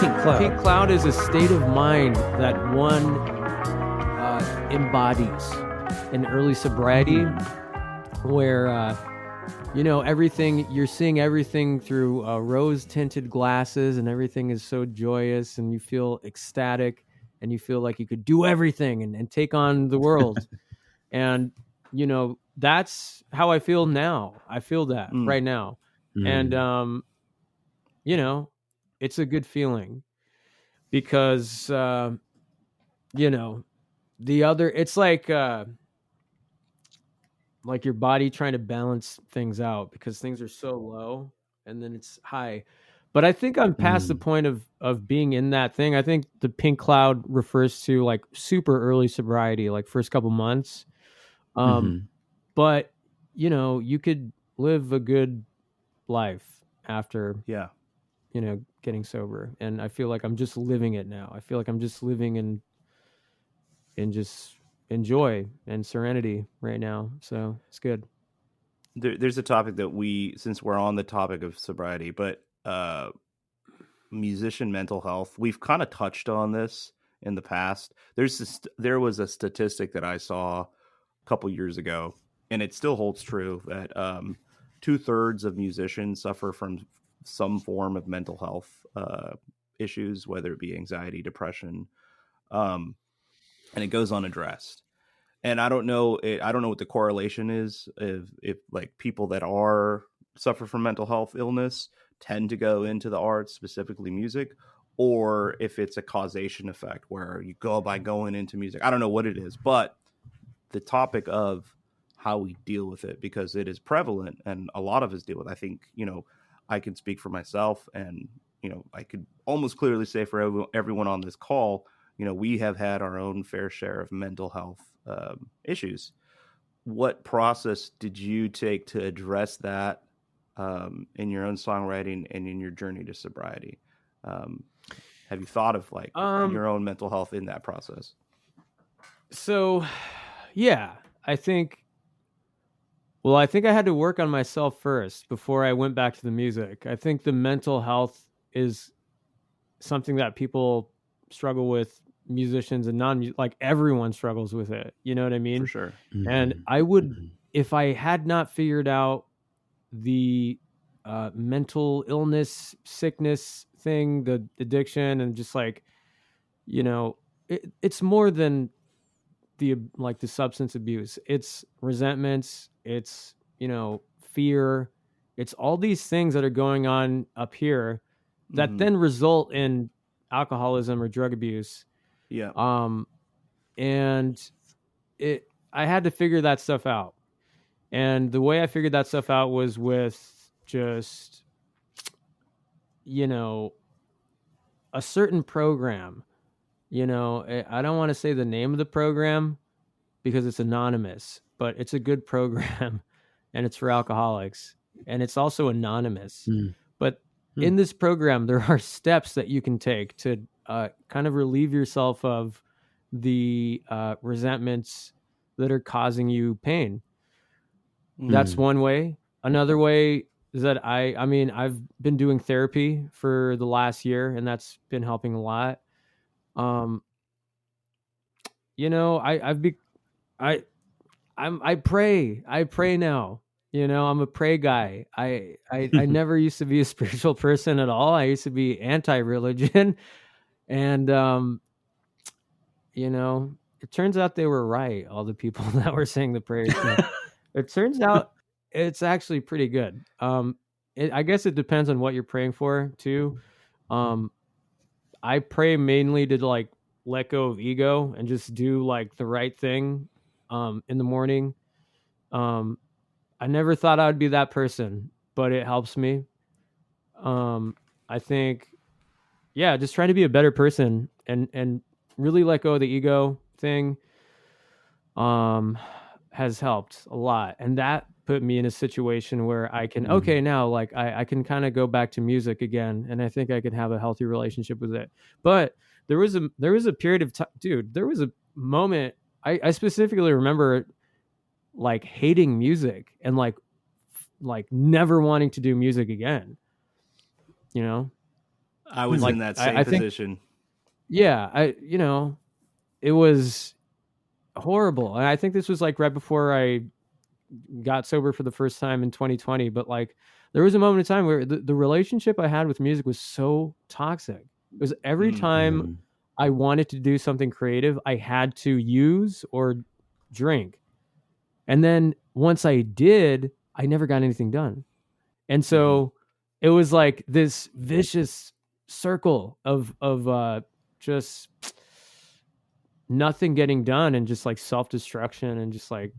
pink cloud? Pink cloud is a state of mind that one embodies in early sobriety, where everything, you're seeing everything through rose tinted glasses, and everything is so joyous, and you feel ecstatic, and you feel like you could do everything and take on the world. And that's how I feel now. I feel that right now. And it's a good feeling, because the other, it's like your body trying to balance things out, because things are so low and then it's high. But I think I'm past the point of being in that thing. I think the pink cloud refers to like super early sobriety, like first couple months. But you could live a good life after getting sober. And I feel like I'm just living it now. I feel like I'm just living in just enjoy and serenity right now. So it's good. There's a topic that since we're on the topic of sobriety, but musician mental health, we've kind of touched on this in the past. There was a statistic that I saw a couple years ago, and it still holds true, that 2/3 of musicians suffer from some form of mental health issues, whether it be anxiety, depression, and it goes unaddressed. And I don't know what the correlation is, if like people that suffer from mental health illness tend to go into the arts, specifically music, or if it's a causation effect where you go by going into music. I don't know what it is, but the topic of how we deal with it, because it is prevalent and a lot of us deal with. I think, I can speak for myself, and, I could almost clearly say for everyone on this call, we have had our own fair share of mental health issues. What process did you take to address that in your own songwriting and in your journey to sobriety? Have you thought of your own mental health in that process? So, yeah, I think I had to work on myself first before I went back to the music. I think the mental health is something that people struggle with, musicians and like everyone struggles with it. You know what I mean? For sure. And I would, if I had not figured out the mental illness, sickness thing, the addiction, and just like, it's more than the substance abuse. It's resentments. It's, fear. It's all these things that are going on up here that then result in alcoholism or drug abuse. Yeah. And I had to figure that stuff out. And the way I figured that stuff out was with just, a certain program. I don't want to say the name of the program because it's anonymous, but it's a good program, and it's for alcoholics, and it's also anonymous. But in this program, there are steps that you can take to kind of relieve yourself of the resentments that are causing you pain. That's one way. Another way is that I've been doing therapy for the last year, and that's been helping a lot. I pray now. I'm a pray guy. I never used to be a spiritual person at all. I used to be anti-religion. And, it turns out they were right. All the people that were saying the prayers. It turns out it's actually pretty good. I guess it depends on what you're praying for too. I pray mainly to like let go of ego and just do like the right thing in the morning. I never thought I would be that person, but it helps me. I think, just trying to be a better person and really let go of the ego thing has helped a lot. And that put me in a situation where I can, now like I can kind of go back to music again. And I think I could have a healthy relationship with it. But there was a period of time, dude, there was a moment I specifically remember like hating music and like never wanting to do music again, I was Like in that same I think, position. yeah, it was horrible. And I think this was like right before I got sober for the first time in 2020. But like, there was a moment in time where the relationship I had with music was so toxic. It was every time Mm. I wanted to do something creative, I had to use or drink. And then once I did, I never got anything done. And so it was like this vicious circle of just nothing getting done, and just like self-destruction, and just like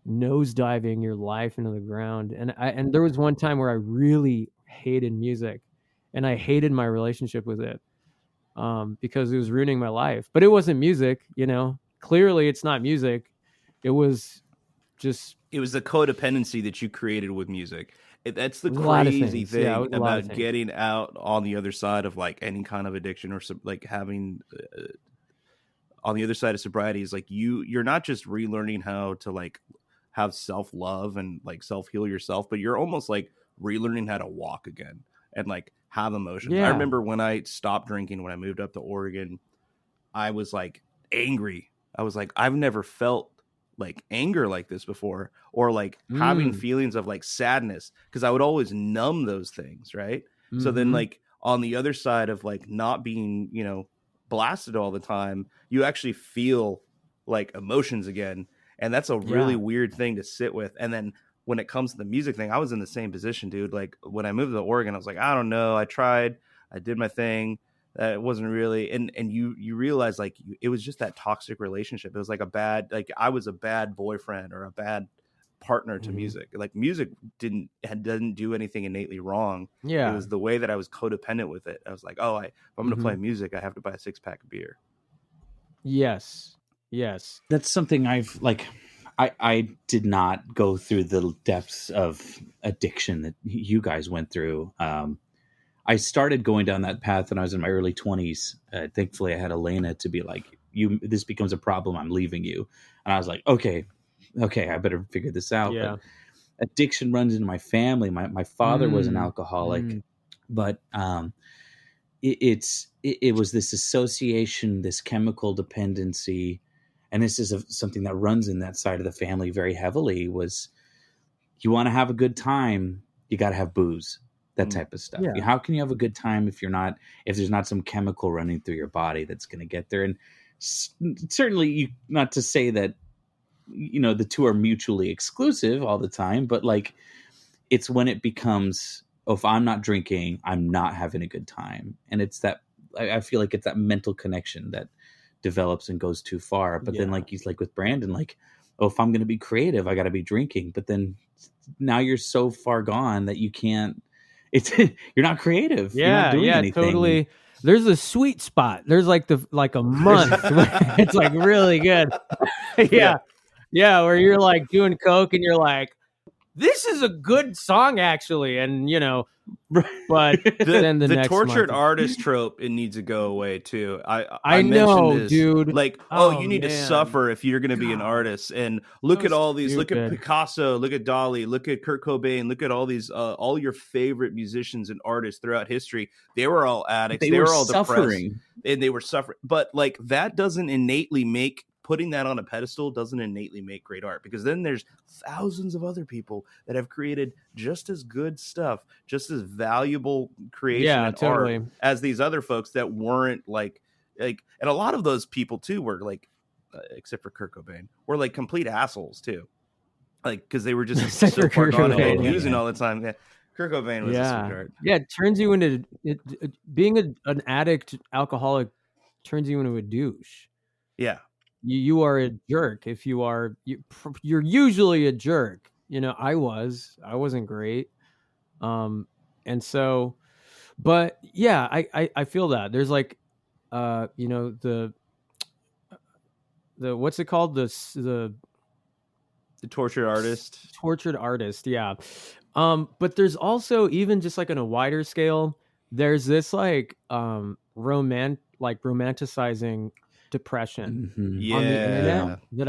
nosediving your life into the ground. And there was one time where I really hated music, and I hated my relationship with it, because it was ruining my life. But it wasn't music, clearly it's not music. It was just, It was the codependency that you created with music. That's the it was a lot of crazy things. Yeah, it thing was a lot of about things. getting out on the other side of like any kind of addiction, or like having on the other side of sobriety, is like you're not just relearning how to like have self-love and like self-heal yourself, but you're almost like relearning how to walk again and like have emotions. I Yeah. remember when I stopped drinking, when I moved up to Oregon, I was like angry. I was like, I've never felt like anger like this before, or like having feelings of like sadness, because I would always numb those things, right? So then like on the other side of like not being, blasted all the time, you actually feel like emotions again. And that's a really weird thing to sit with. And then when it comes to the music thing, I was in the same position, dude. Like when I moved to Oregon, I was like, I don't know. I tried, I did my thing. It wasn't really, and you realize like it was just that toxic relationship. It was like I was a bad boyfriend or a bad partner to music. Like music didn't do anything innately wrong. Yeah. It was the way that I was codependent with it. I was like, if I'm going to play music, I have to buy a 6-pack of beer. Yes. That's something I've like. I did not go through the depths of addiction that you guys went through. I started going down that path when I was in my early 20s. Thankfully, I had Elena to be like, this becomes a problem, I'm leaving you. And I was like, okay, I better figure this out. Yeah. But addiction runs into my family. My father was an alcoholic, but it was this association, this chemical dependency. And this is something that runs in that side of the family very heavily, was you want to have a good time, you got to have booze. That type of stuff. Yeah. How can you have a good time if there's not some chemical running through your body that's going to get there? And certainly, not to say that the two are mutually exclusive all the time, but like it's when it becomes, if I'm not drinking, I'm not having a good time, and it's that I feel like it's that mental connection that develops and goes too far. But then, like he's like with Brandon, like, if I'm going to be creative, I got to be drinking. But then now you're so far gone that you can't. You're not creative. You're not doing anything. Totally. There's a sweet spot. There's like a month. It's like really good. Yeah, where you're like doing coke and you're like, this is a good song actually, and but then the next tortured month, artist trope, it needs to go away too. I know, this, dude. Like, you need to suffer if you're going to be an artist. And look at all these. Stupid. Look at Picasso. Look at Dali. Look at Kurt Cobain. Look at all these. All your favorite musicians and artists throughout history. They were all addicts. They were all suffering, depressed, and they were suffering. But like that doesn't innately make. Putting that on a pedestal doesn't innately make great art, because then there's thousands of other people that have created just as good stuff, just as valuable creation and art as these other folks that weren't like, and a lot of those people too were like, except for Kurt Cobain, were like complete assholes too, like because they were just so far gone and using all the time. Yeah. Kurt Cobain was a sweetheart. Yeah, it turns you into being an addict, alcoholic, turns you into a douche. Yeah. You are a jerk if you are. You're usually a jerk. I wasn't great. And so, but yeah, I feel that there's like, the what's it called? The tortured artist. Yeah. But there's also, even just like on a wider scale, there's this like romanticizing depression on the internet that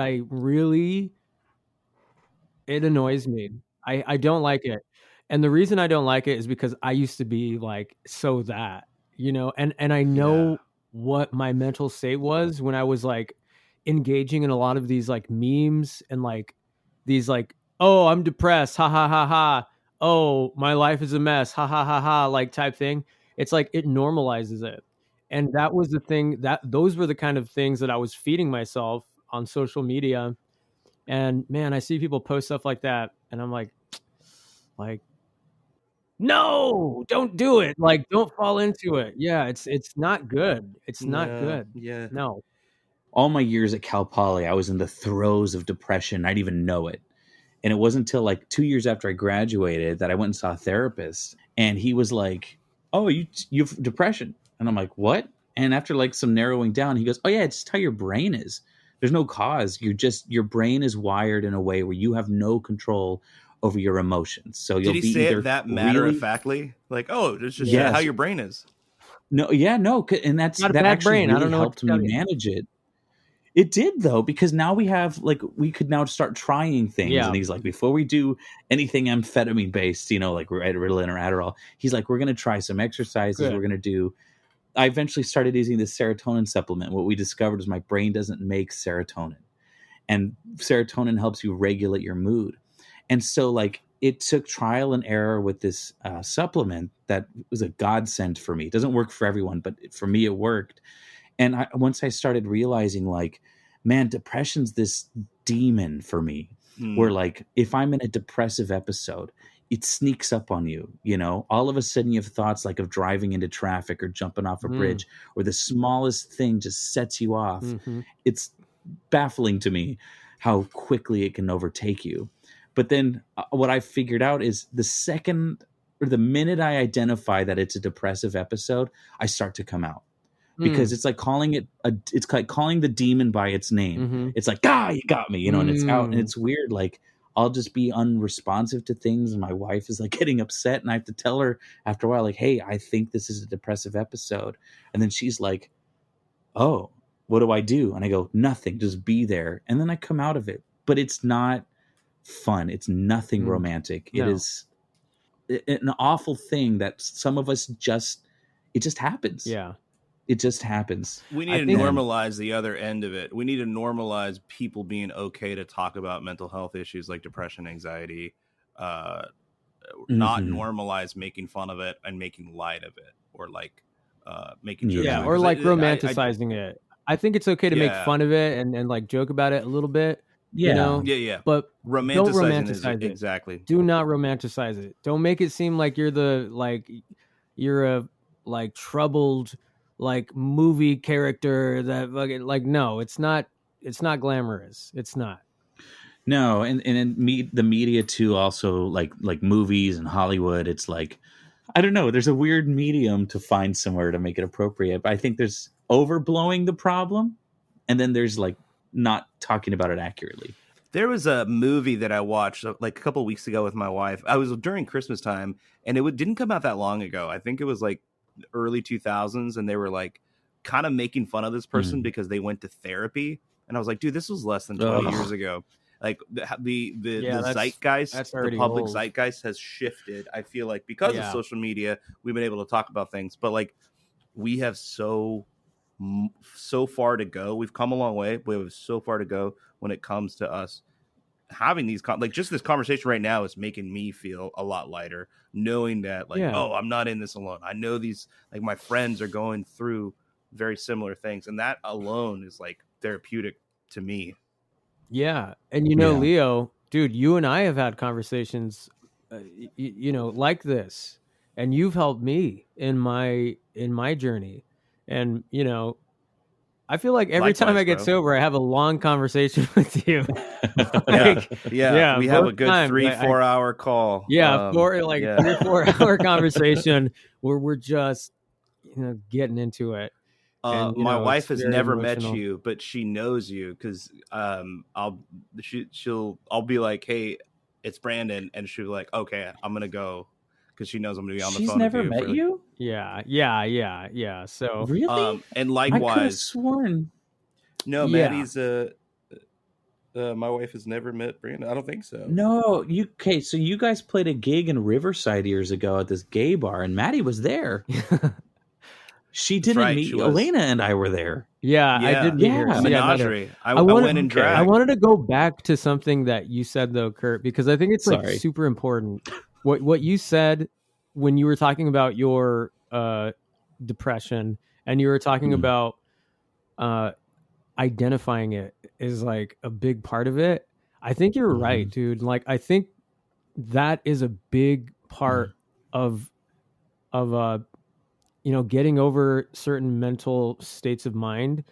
it annoys me. I don't like it. And the reason I don't like it is because I used to be like, so that, you know, and I know what my mental state was when I was like engaging in a lot of these like memes and like these like, oh, I'm depressed, ha ha ha ha, oh, my life is a mess, ha ha ha ha, like type thing. It's like it normalizes it. And that was the thing, that those were the kind of things that I was feeding myself on social media. And man, I see people post stuff like that and I'm like, no, don't do it. Like, don't fall into it. Yeah, it's not good. It's not good. Yeah. No. All my years at Cal Poly, I was in the throes of depression. I didn't even know it. And it wasn't until like 2 years after I graduated that I went and saw a therapist. And he was like, oh, you've depression. And I'm like, what? And after like some narrowing down, he goes, oh yeah, it's just how your brain is. There's no cause. Your brain is wired in a way where you have no control over your emotions. So you'll Did be he say either it that matter of factly? Like, oh, it's just Yes. how your brain is. No, yeah, no. And that bad actually brain. I really don't know what helped to me tell you. manage it. It did though, because now we have like, we could now start trying things. Yeah. And he's like, before we do anything amphetamine based, you know, like Ritalin or Adderall, he's like, we're going to try some exercises. Good. We're going to do, I eventually started using this serotonin supplement. What we discovered was my brain doesn't make serotonin, and serotonin helps you regulate your mood. And so like it took trial and error with this supplement that was a godsend for me. It doesn't work for everyone, but for me, it worked. And once I started realizing like, man, depression's this demon for me, where like, if I'm in a depressive episode, it sneaks up on you, you know, all of a sudden you have thoughts like of driving into traffic or jumping off a bridge, or the smallest thing just sets you off. Mm-hmm. It's baffling to me how quickly it can overtake you. But then what I figured out is the second or the minute I identify that it's a depressive episode, I start to come out. Because it's like calling it it's like calling the demon by its name. Mm-hmm. It's like, you got me, you know, and it's out. And it's weird. Like I'll just be unresponsive to things, and my wife is like getting upset, and I have to tell her after a while, like, hey, I think this is a depressive episode. And then she's like, oh, what do I do? And I go, nothing, just be there. And then I come out of it. But it's not fun. It's nothing romantic. No. It is an awful thing that some of us it just happens. Yeah. It just happens. We need to normalize the other end of it. We need to normalize people being okay to talk about mental health issues like depression, anxiety, not normalize making fun of it and making light of it, or like making jokes. Yeah, or like romanticizing it. I think it's okay to make fun of it and like joke about it a little bit. Yeah. You know? Yeah. But don't romanticize it. it. Exactly. Do not romanticize it. Don't make it seem like you're a like troubled like movie character that like, no, it's not glamorous. It's not. No, and the media too, also like movies and Hollywood, it's like, I don't know, there's a weird medium to find somewhere to make it appropriate. But I think there's overblowing the problem, and then there's like not talking about it accurately. There was a movie that I watched like a couple of weeks ago with my wife. I was during Christmas time, and it didn't come out that long ago. I think it was like early 2000s, and they were like kind of making fun of this person because they went to therapy. And I was like, dude, this was less than 20 years ago. Like the zeitgeist, the public old. Zeitgeist has shifted. I feel like because of social media, we've been able to talk about things, but like we have so far to go. We've come a long way. We have so far to go when it comes to us having these like just this conversation right now is making me feel a lot lighter, knowing that like, oh, I'm not in this alone. I know these, like, my friends are going through very similar things, and that alone is like therapeutic to me. Yeah. And you know, Leo, dude, you and I have had conversations you know, like this, and you've helped me in my journey. And you know, I feel like every time I get sober, I have a long conversation with you. We have a good 3-4 hour call. Yeah, 3 or 4 hour conversation where we're just, you know, getting into it. And, my wife has never met you, but she knows you because I'll be like, hey, it's Brandon, and she'll be like, okay, I'm gonna go. Because she knows I'm going to be on the phone. She's never met you? Yeah. So really, and likewise, I could have sworn. No, Maddie's. My wife has never met Brandon. I don't think so. No, so you guys played a gig in Riverside years ago at this gay bar, and Maddie was there. She That's didn't right, meet she was. Elena, and I were there. Yeah, I did meet her. Yeah. See, I met her. Menagerie. I went in I drag. wanted to go back to something that you said though, Kurt, because I think it's like Sorry. super important. What you said when you were talking about your depression and you were talking Mm. about identifying it is like a big part of it. I think you're right, dude. Like I think that is a big part of you know, getting over certain mental states of mind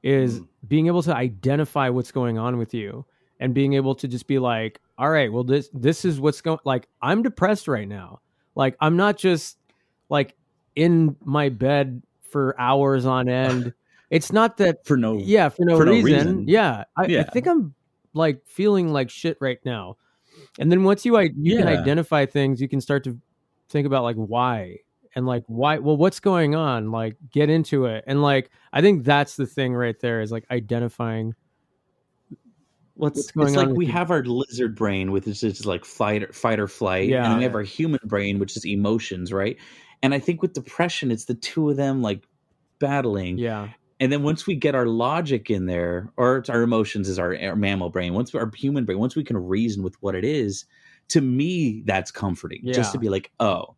is being able to identify what's going on with you and being able to just be like, all right, well, this is what's going, like, I'm depressed right now. Like, I'm not just like in my bed for hours on end. It's not that For no reason. Yeah. I Yeah. think I'm like feeling like shit right now. And then once you can identify things, you can start to think about like why. And like why, well, what's going on? Like get into it. And like I think that's the thing right there is like identifying what's going it's on. like we have our lizard brain, which is just like fight or flight, Yeah. and then we have our human brain, which is emotions, right? And I think with depression, it's the two of them like battling. Yeah. And then once we get our logic in there, or it's our emotions is our mammal brain, once our human brain, once we can reason with what it is, to me, that's comforting. Just to be like, oh,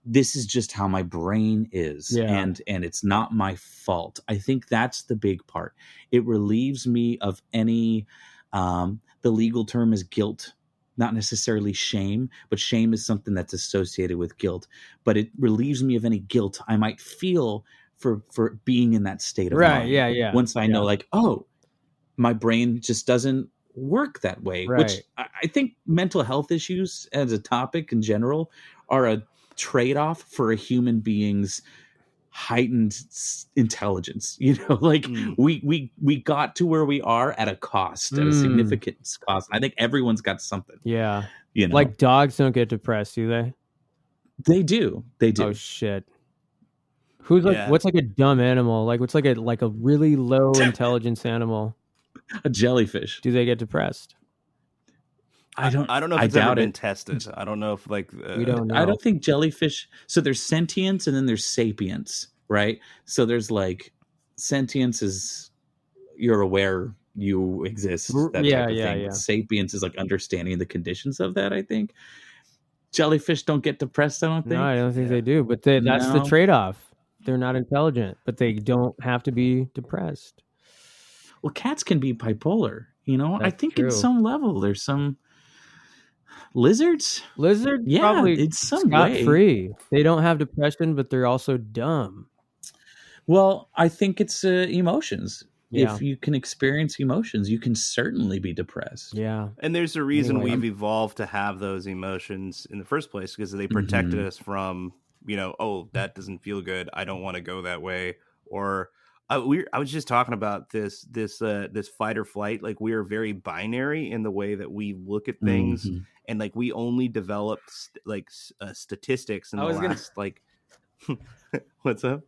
this is just how my brain is. And it's not my fault. I think that's the big part. It relieves me of any, the legal term is guilt, not necessarily shame, but shame is something that's associated with guilt. But it relieves me of any guilt I might feel for being in that state of mind. Yeah. Once I know, like, oh, my brain just doesn't work that way. Right. Which I think mental health issues as a topic in general are a trade-off for a human being's heightened intelligence. You know, like we got to where we are at a cost, at a significant cost. I think everyone's got something. Yeah. You know, like dogs don't get depressed, do they? They do. Oh shit. Who's like what's like a dumb animal? Like what's like a really low intelligence animal? A jellyfish. Do they get depressed? I don't know if it's ever been tested. I don't know if like we don't know. I don't think jellyfish. So there's sentience and then there's sapience, right? So there's like sentience is you're aware you exist, that type of thing. But sapience is like understanding the conditions of that. I think jellyfish don't get depressed. I don't think. No, I don't think they do. But that's the trade-off. They're not intelligent, but they don't have to be depressed. Well, cats can be bipolar. You know, That's I think true. in some level there's some. Lizards, probably it's some scot-free. They don't have depression, but they're also dumb. Well, I think it's emotions. Yeah. If you can experience emotions, you can certainly be depressed. Yeah. And there's a reason we've evolved to have those emotions in the first place, because they protected us from, you know, oh, that doesn't feel good, I don't want to go that way. Or I was just talking about this fight or flight. Like we are very binary in the way that we look at things, and like we only developed statistics in the last like. What's up?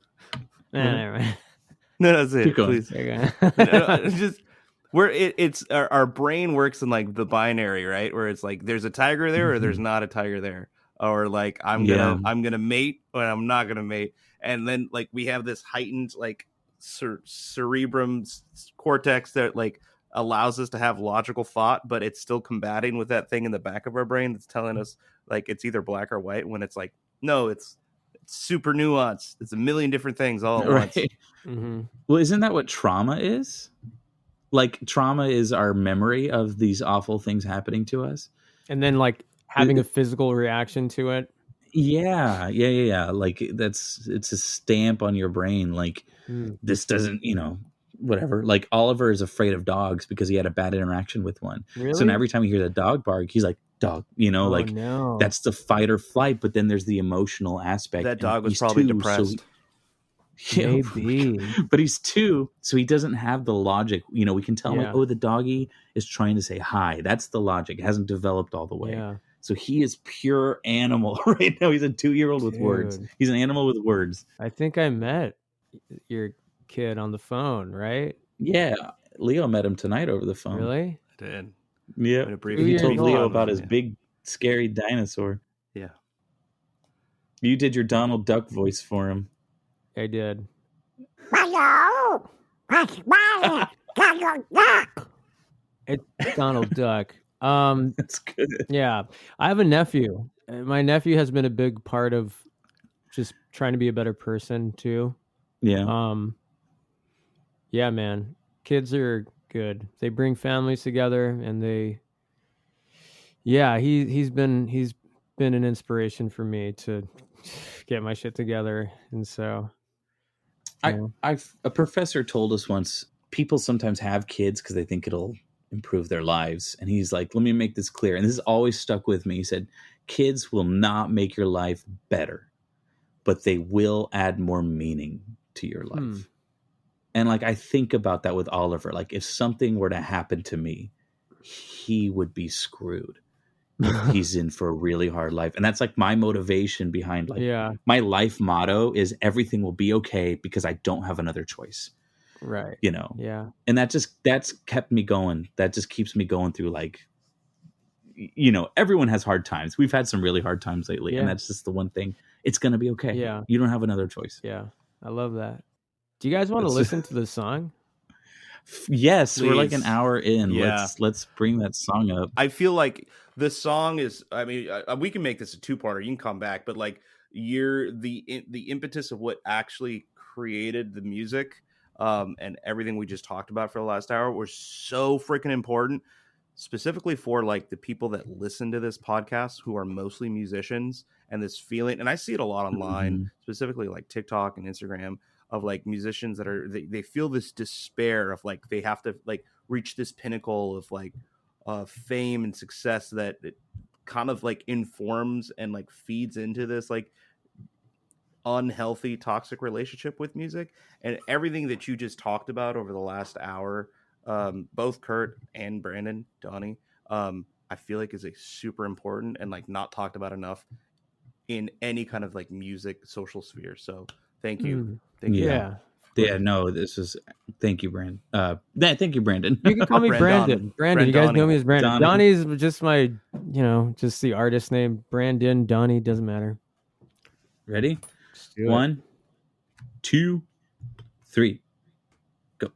Never mind. No, that's it. Keep going. Please. Just where it's our brain works in like the binary, right? Where it's like there's a tiger there or there's not a tiger there, or like I'm gonna mate or I'm not gonna mate, and then like we have this heightened like cerebrum cortex that like allows us to have logical thought, but it's still combating with that thing in the back of our brain that's telling us like it's either black or white, when it's like no, it's super nuanced. It's a million different things all at once. Well, isn't that what trauma is? Like trauma is our memory of these awful things happening to us, and then like having a physical reaction to it. Yeah. Like it's a stamp on your brain. Like this doesn't, you know, whatever. Like Oliver is afraid of dogs because he had a bad interaction with one. Really? So now every time he hears a dog bark, he's like, dog, you know, that's the fight or flight. But then there's the emotional aspect. That dog was probably depressed. Maybe. But he's 2, so he doesn't have the logic. You know, we can tell like, oh, the doggy is trying to say hi. That's the logic. It hasn't developed all the way. Yeah. So he is pure animal right now. He's a 2-year-old with words. He's an animal with words. I think I met your kid on the phone, right? Yeah. Leo met him tonight over the phone. Really? I did. Yeah. He told Leo about his big, scary dinosaur. Yeah. You did your Donald Duck voice for him. I did. It's Donald Duck. That's good. Yeah, I have a nephew. My nephew has been a big part of just trying to be a better person too. Yeah. Yeah, man. Kids are good. They bring families together, and he's been an inspiration for me to get my shit together. And so a professor told us once, people sometimes have kids because they think it'll improve their lives. And he's like, let me make this clear. And this has always stuck with me. He said, kids will not make your life better, but they will add more meaning to your life. And like, I think about that with Oliver. Like, if something were to happen to me, he would be screwed. He's in for a really hard life. And that's like my motivation behind, like, my life motto is everything will be okay because I don't have another choice. Right. You know? Yeah. And that's kept me going. That just keeps me going through, like, you know, everyone has hard times. We've had some really hard times lately. And that's just the one thing. It's going to be okay. Yeah. You don't have another choice. Yeah. I love that. Do you guys want to listen to the song? Yes, Please. We're like an hour in. Yeah. Let's bring that song up. I feel like the song is, I mean, we can make this a two-parter. You can come back, but like the impetus of what actually created the music and everything we just talked about for the last hour was so freaking important, specifically for like the people that listen to this podcast who are mostly musicians, and this feeling, and I see it a lot online, specifically like TikTok and Instagram, of like musicians that are they feel this despair of like they have to like reach this pinnacle of like fame and success that it kind of like informs and like feeds into this like unhealthy toxic relationship with music. And everything that you just talked about over the last hour, both Kurt and Brandon, Donnie, I feel like is a super important and like not talked about enough in any kind of like music social sphere. So thank you. Thank you. Yeah. No, this is, thank you, Brandon. Thank you, Brandon. You can call me Brandon. Brandon, you guys know me as Brandon. Donnie's just my, just the artist name. Brandon, Donnie, doesn't matter. Ready? 1, 2, 3, go.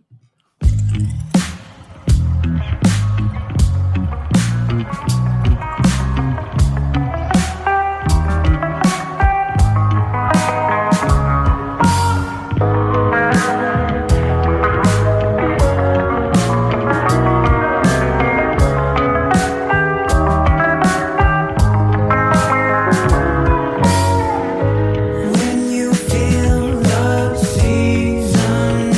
When you feel the season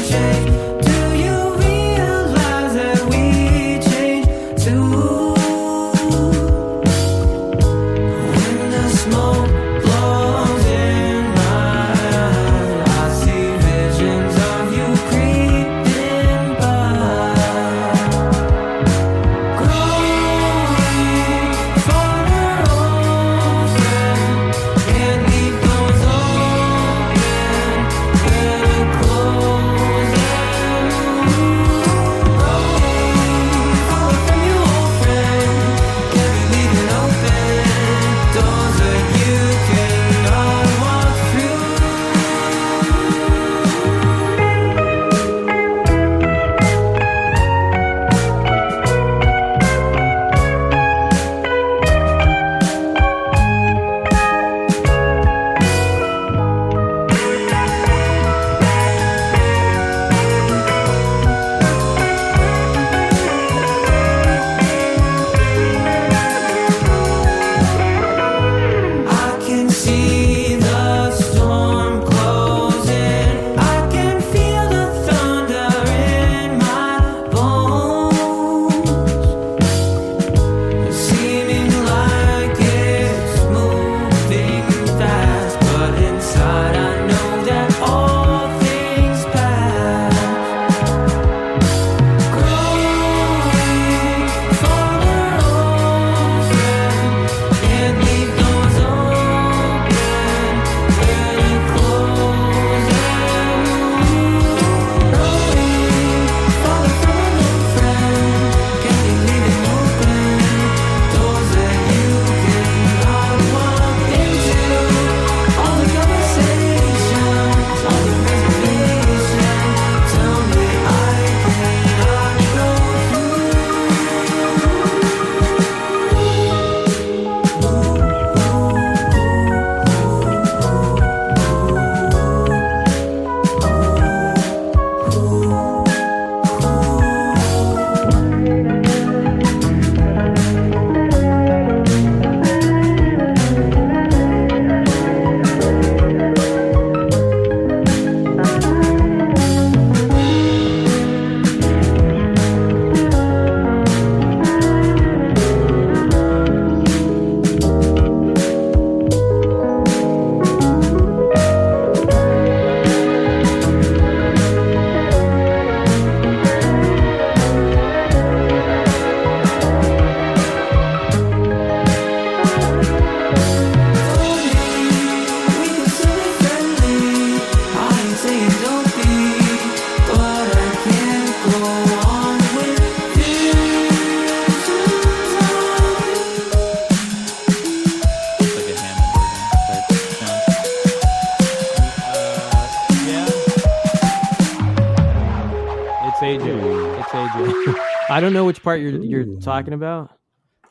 It's AJ. It's AJ. I don't know which part you're talking about.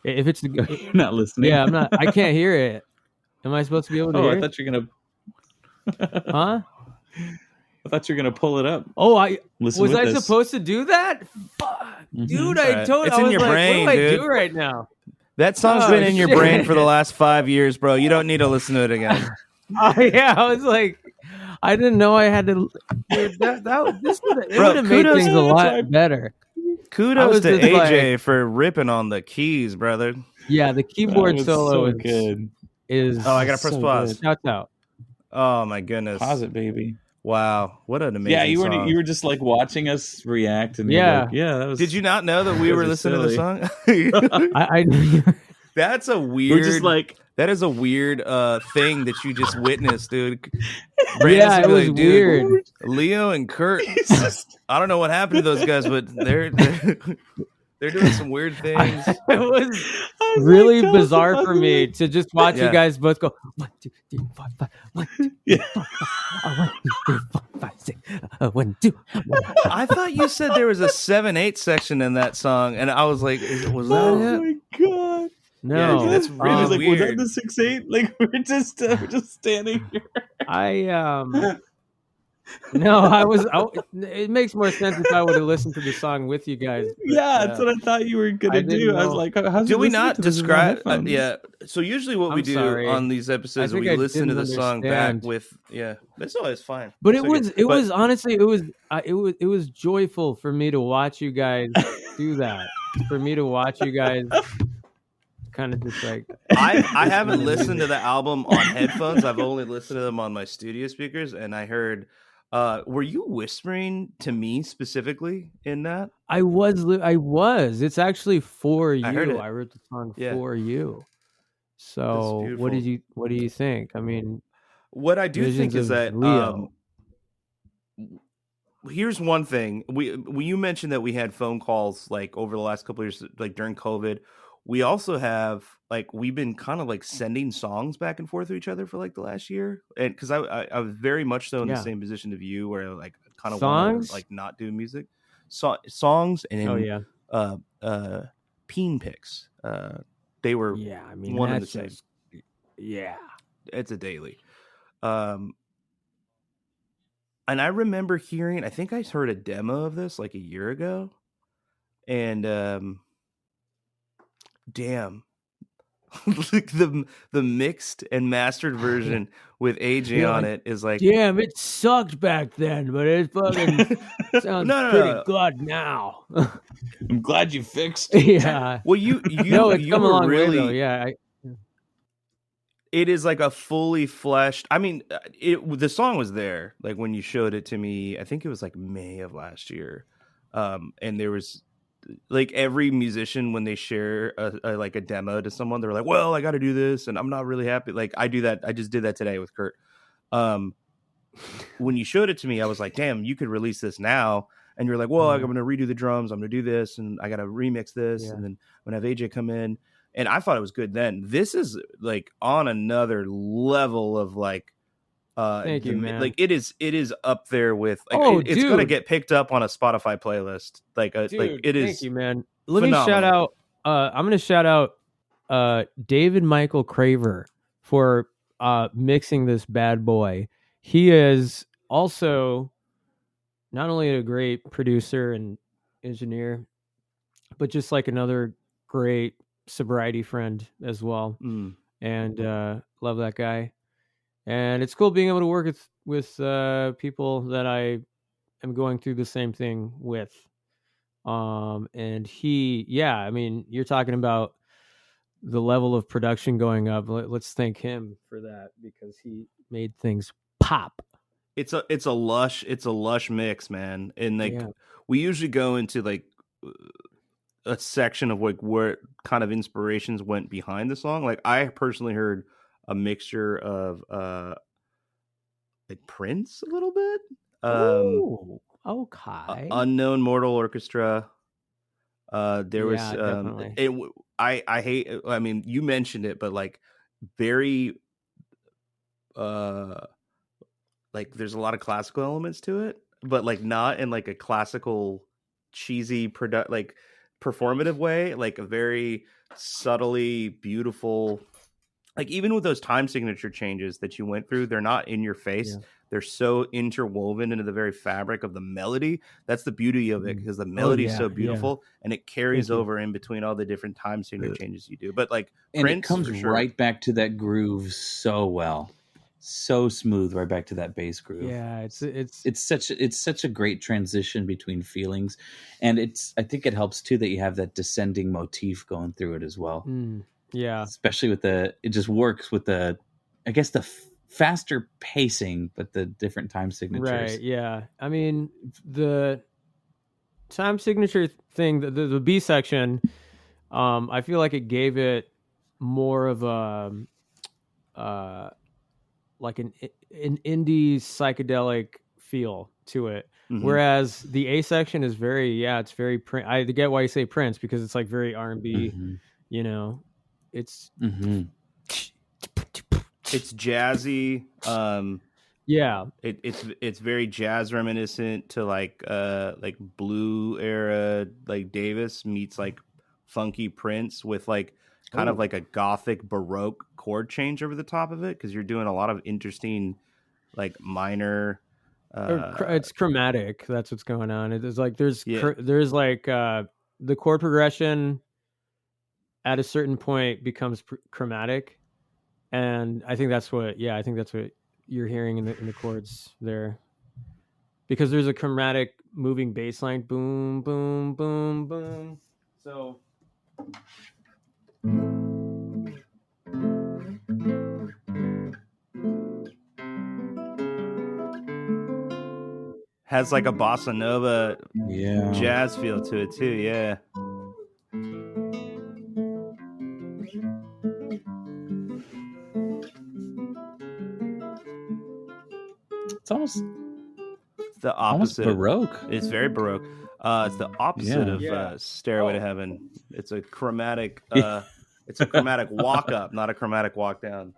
If it's You're not listening. yeah, I'm not. I can't hear it. Am I supposed to be able to Oh, hear I it? thought you're gonna. Huh? I thought you were gonna pull it up. Oh, I Listen was with I us. supposed to do that? Fuck, dude! I Right. told. It's I in was your like, brain, what do I dude. do right now? That song's Oh, been in your shit. brain for the last 5 years, bro. You don't need to listen to it again. Oh, yeah, I was like, I didn't know I had to. Dude, this would have made kudos- things a lot better. Kudos was to just AJ for ripping on the keys, brother. Yeah, the keyboard That was solo so good. is. Oh, I gotta press so pause. good. Shouts out. Oh my goodness. Pause it, baby. Wow, what an amazing Yeah, you song. were just like watching us react, and Yeah. you're like, yeah, that was. Did you not know that we Those were are listening to the silly. song? I That's a weird. We're just like, that is a weird thing that you just witnessed, dude. yeah, Brandon's it gonna be was like, "Dude, weird. Leo and Kurt. it's just- I don't know what happened to those guys, but they're doing some weird things. It was I was really like, tell us bizarre about for me it. to just watch Yeah. you guys both go 1, 2, 3, 4, 5, 1, 2, 3, Yeah. 4, 5, 1, 2, 3, 4, 5, 6, 1, 2. I thought you said there was a 7/8 section in that song, and I was like, was that Oh it? my god! No, dude, that's Brandon was really like, weird. was that the 6/8? Like we're just standing here. It makes more sense if I would have listened to the song with you guys. But, Yeah, that's what I thought you were I gonna didn't do. I was know. like, how's Do he we listening not to this with describe? headphones? Yeah. So usually what we I'm do sorry. on these episodes, think we I listen to the didn't song understand. back with. Yeah, that's always fine. But It's it okay. was But was honestly it was joyful for me to watch you guys do that. For me to watch you guys kind of just like I haven't listened to the album on headphones. I've only listened to them on my studio speakers, and I heard. Were you whispering to me specifically in that? I was. It's actually for you. I heard it. I wrote the song Yeah. for you. So what beautiful. do you think? I mean, What I do Visions think is of that Leo. here's one thing. You mentioned that we had phone calls like over the last couple of years, like during COVID. We also have like we've been kind of like sending songs back and forth to each other for like the last year, and because I was very much so in the Yeah. same position of you, where I like kind of Songs? want to like not do music, songs, and oh yeah. peen picks. They were Yeah, I mean one and the that's same. just yeah. It's a daily. And I remember hearing, I think I heard a demo of this like a year ago. And damn. Like the mixed and mastered version with AJ Yeah, on like, it is like Damn, it sucked back then, but it fucking sounds No. pretty good now. I'm glad you fixed. yeah. well you No, it's you come a were long really way though. Yeah. it is like a fully fleshed. I mean, the song was there like when you showed it to me. I think it was like May of last year, and there was like every musician when they share like a demo to someone, they're like, "Well, I got to do this, and I'm not really happy." Like I do that. I just did that today with Kurt. When you showed it to me, I was like, "Damn, you could release this now." And you're like, "Well, I'm going to redo the drums. I'm going to do this, and I got to remix this, Yeah. and then I'm going to have AJ come in." And I thought it was good then. This is like on another level of like, Thank you, man. like it is up there with. Like, Oh, it's going to dude. get picked up on a Spotify playlist. Like, Dude, like it is. thank you, man. Let me shout phenomenal. out. I'm gonna shout out David Michael Craver for mixing this bad boy. He is also not only a great producer and engineer, but just like another great sobriety friend as well. Mm. And love that guy. And it's cool being able to work with people that I am going through the same thing with. And I mean, you're talking about the level of production going up. Let's thank him for that because he made things pop. It's a lush mix, man. And like Yeah. we usually go into like a section of like where kind of inspirations went behind the song. Like I personally heard a mixture of like Prince a little bit. Oh, okay. Unknown Mortal Orchestra. There was definitely. I hate. I mean, you mentioned it, but like very like there's a lot of classical elements to it, but like not in like a classical cheesy like performative way, like a very subtly beautiful. Like even with those time signature changes that you went through, they're not in your face. Yeah. They're so interwoven into the very fabric of the melody. That's the beauty of it, because the Oh, melody is yeah, so yeah. beautiful, and it carries Thank you. over in between all the different time signature changes you do. But like And Prince, it comes for sure. right back to that groove so well, so smooth, right back to that bass groove. Yeah, It's such a great transition between feelings, and I think it helps too that you have that descending motif going through it as well. Yeah, Especially with it just works with the, I guess, the faster pacing, but the different time signatures. right. Yeah, I mean the time signature thing, the B section, I feel like it gave it more of a like an indie psychedelic feel to it. Whereas the A section is it's very I get why you say Prince, because it's like very R&B, you know. It's it's jazzy. Yeah, it's very jazz reminiscent to like blue era, like Davis meets like funky Prince with like kind of like a gothic baroque chord change over the top of it, because you're doing a lot of interesting like minor. It's chromatic. That's what's going on. It's like there's like the chord progression at a certain point becomes chromatic, and I think that's what you're hearing in the chords there, because there's a chromatic moving bass line, boom, boom, boom, boom. So has like a bossa nova jazz feel to it too. Yeah. It's almost the opposite. Almost baroque. It's very baroque. It's the opposite of Stairway to Heaven. It's a chromatic it's a chromatic walk up, not a chromatic walk down.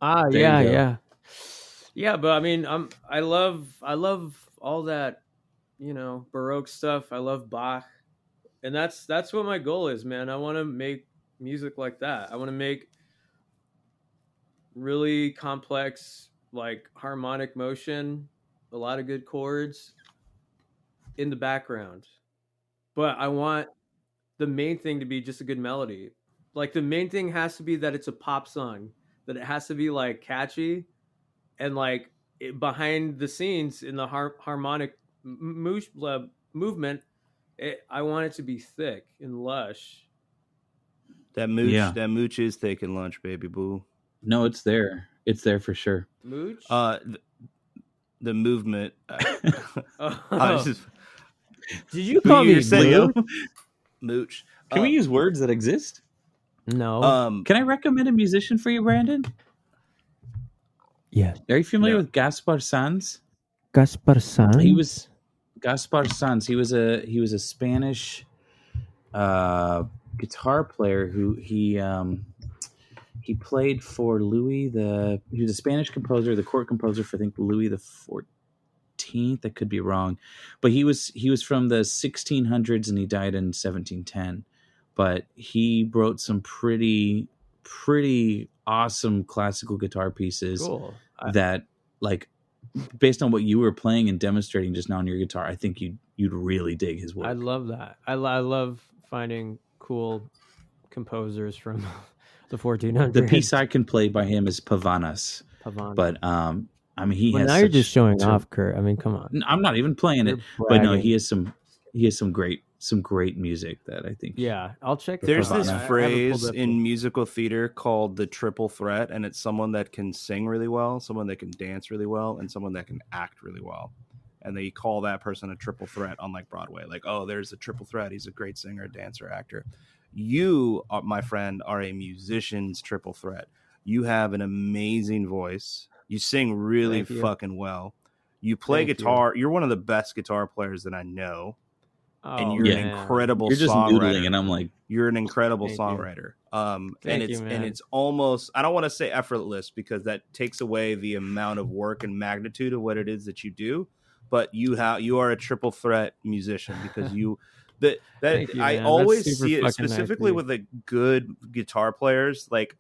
Yeah, but I mean, I love all that, you know, baroque stuff. I love Bach, and that's what my goal is, man. I want to make music like that. I want to make really complex, like harmonic motion, a lot of good chords in the background, but I want the main thing to be just a good melody. Like the main thing has to be that it's a pop song, that it has to be like catchy, and like behind the scenes in the harmonic movement, I want it to be thick and lush. That mooch is thick and lunch, baby boo. No, it's there. It's there for sure. Mooch? The movement. Did you call me mooch? Can we use words that exist? No. Can I recommend a musician for you, Brandon? Yes. Are you familiar with Gaspar Sanz? Gaspar Sanz? He was Gaspar Sanz. He was a Spanish guitar player who he played for Louis he was a Spanish composer, the court composer for I think Louis the 14th. I could be wrong, but he was from the 1600s and he died in 1710. But he wrote some pretty awesome classical guitar pieces that, like, based on what you were playing and demonstrating just now on your guitar, I think you'd really dig his work. I love that. I love finding cool composers from the 1400s. The piece I can play by him is Pavanas. But I mean, he has. Now you're just showing off, Kurt. I mean, come on. I'm not even playing it, but no, he has some great music that I think. Yeah, I'll check. There's this phrase in musical theater called the triple threat, and it's someone that can sing really well, someone that can dance really well, and someone that can act really well. And they call that person a triple threat on like Broadway. Like, oh, there's a triple threat. He's a great singer, dancer, actor. You, my friend, are a musician's triple threat. You have an amazing voice. You sing really fucking well. You play guitar. You're one of the best guitar players that I know. And you're an incredible You're just songwriter. noodling, and I'm like, you're an incredible songwriter. And it's almost, I don't want to say effortless because that takes away the amount of work and magnitude of what it is that you do. but you are a triple threat musician because you Thank you, I man. always That's super see it fucking specifically nice, with the good guitar players. Like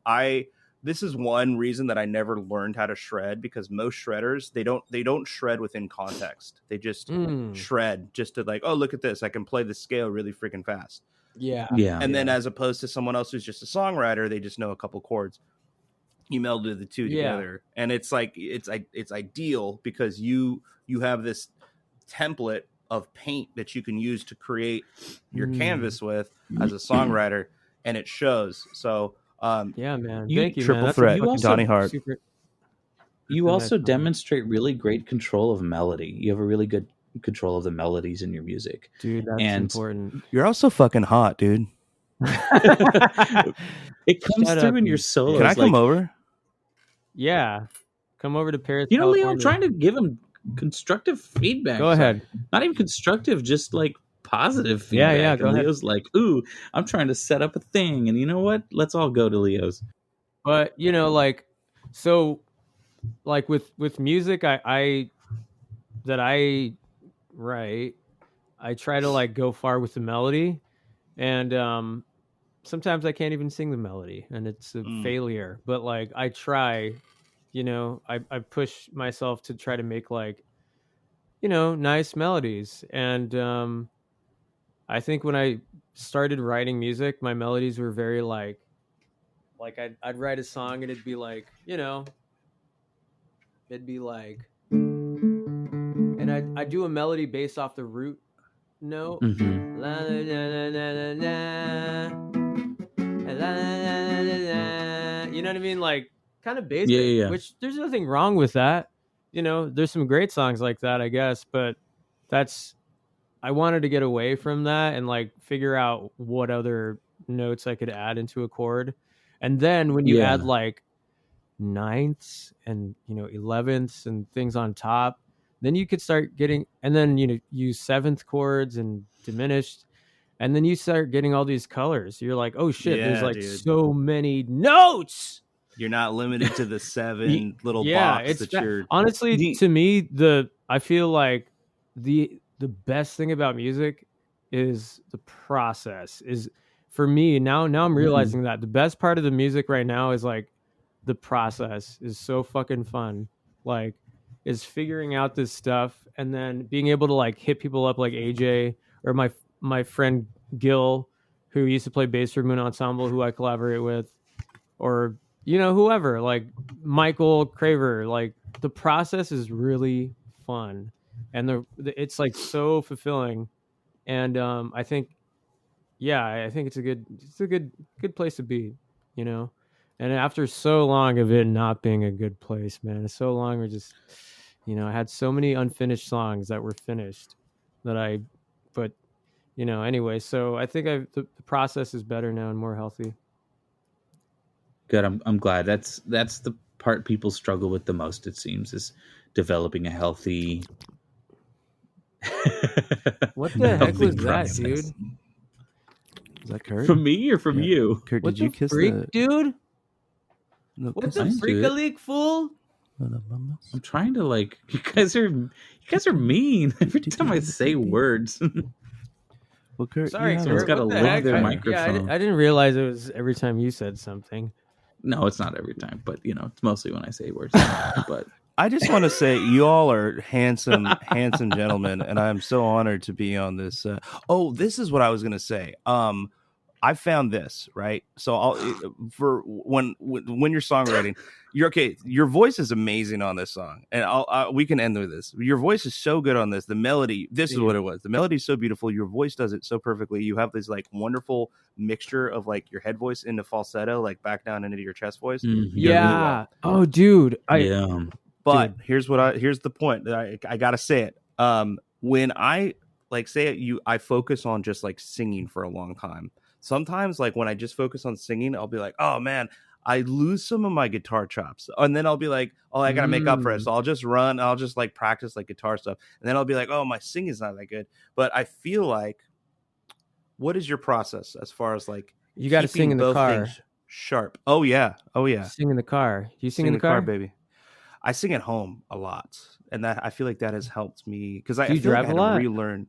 this is one reason that I never learned how to shred, because most shredders, they don't shred within context. They just shred just to like, oh, look at this, I can play the scale really freaking fast. Yeah. And then as opposed to someone else who's just a songwriter, they just know a couple chords. You melded the two together, and it's like it's ideal because you have this template of paint that you can use to create your canvas with as a songwriter, and it shows. So yeah, man. You- Thank you, triple man. That's threat, you also- Donny Hart. You also nice. demonstrate really great control of melody. You have a really good control of the melodies in your music. Dude, that's important. You're also fucking hot, dude. It comes Shut through up, in you your solos. Can I come over? Yeah. Come over to Paris, You know, Leo, I'm California. trying to give him constructive feedback. Go ahead. Not even constructive, just like positive feedback. Yeah, and go ahead. Leo's like, ooh, I'm trying to set up a thing. And you know what? Let's all go to Leo's. But, you know, like, so, like with music, I write, I try to like go far with the melody, and sometimes I can't even sing the melody, and it's a failure. But like I try, you know, I push myself to try to make like, you know, nice melodies. And I think when I started writing music, my melodies were very like I'd write a song and it'd be like, you know, it'd be like, and I'd do a melody based off the root note. Mm-hmm. La, la, la, la, la, la, la, la, la, la, la. You know what I mean? Like kind of basic, Yeah. which there's nothing wrong with that. You know, there's some great songs like that, I guess, but I wanted to get away from that and like figure out what other notes I could add into a chord. And then when you add like ninths and, you know, 11ths and things on top, then you could start getting, and then, you know, use seventh chords and diminished, and then you start getting all these colors. You're like, oh shit, there's like so many notes. You're not limited to the 7 little box that you're honestly to me, I feel like the best thing about music is the process. Is for me now I'm realizing that the best part of the music right now is like the process is so fucking fun. Like is figuring out this stuff and then being able to like hit people up like AJ or my friend Gil, who used to play bass for Moon Ensemble, who I collaborate with, or you know, whoever, like Michael Craver. Like the process is really fun, and it's like so fulfilling, and I think it's a good place to be, you know. And after so long of it not being a good place, man, it's so long we're just, you know, I had so many unfinished songs that were finished but you know, anyway, so I think the process is better now and more healthy. Good. I'm glad. That's the part people struggle with the most, it seems, is developing a healthy. What the heck was that, dude? Is that Kurt? From me or from you? Kurt, What did you kiss freak, dude? No, What the freak-a-leak, fool? I'm trying to like. You guys are mean. Every time I say words. Well, Kurt, Sorry, Someone's got to lick their microphone. Yeah, I didn't realize it was every time you said something. No, it's not every time, but you know, it's mostly when I say words. But I just want to say you all are handsome gentlemen, and I'm so honored to be on this. This is what I was going to say. I found this, right? So for when you're songwriting, you're okay. Your voice is amazing on this song, and we can end with this. Your voice is so good on this. The melody, this is what it was. The melody is so beautiful. Your voice does it so perfectly. You have this like wonderful mixture of like your head voice into falsetto, like back down into your chest voice. mm-hmm. Yeah. Oh, dude. But here's the point. I gotta say it. When I like say it, I focus on just like singing for a long time. Sometimes, like when I just focus on singing, I'll be like, oh man, I lose some of my guitar chops. And then I'll be like, oh, I got to make up for it. So I'll just like practice like guitar stuff. And then I'll be like, oh, my singing's not that good. But I feel like, what is your process as far as like, you got to sing in the car sharp? Oh, yeah. Sing in the car. You sing in the car, baby. I sing at home a lot, and that I feel like that has helped me because I Do you feel like I drive had a to lot? relearn.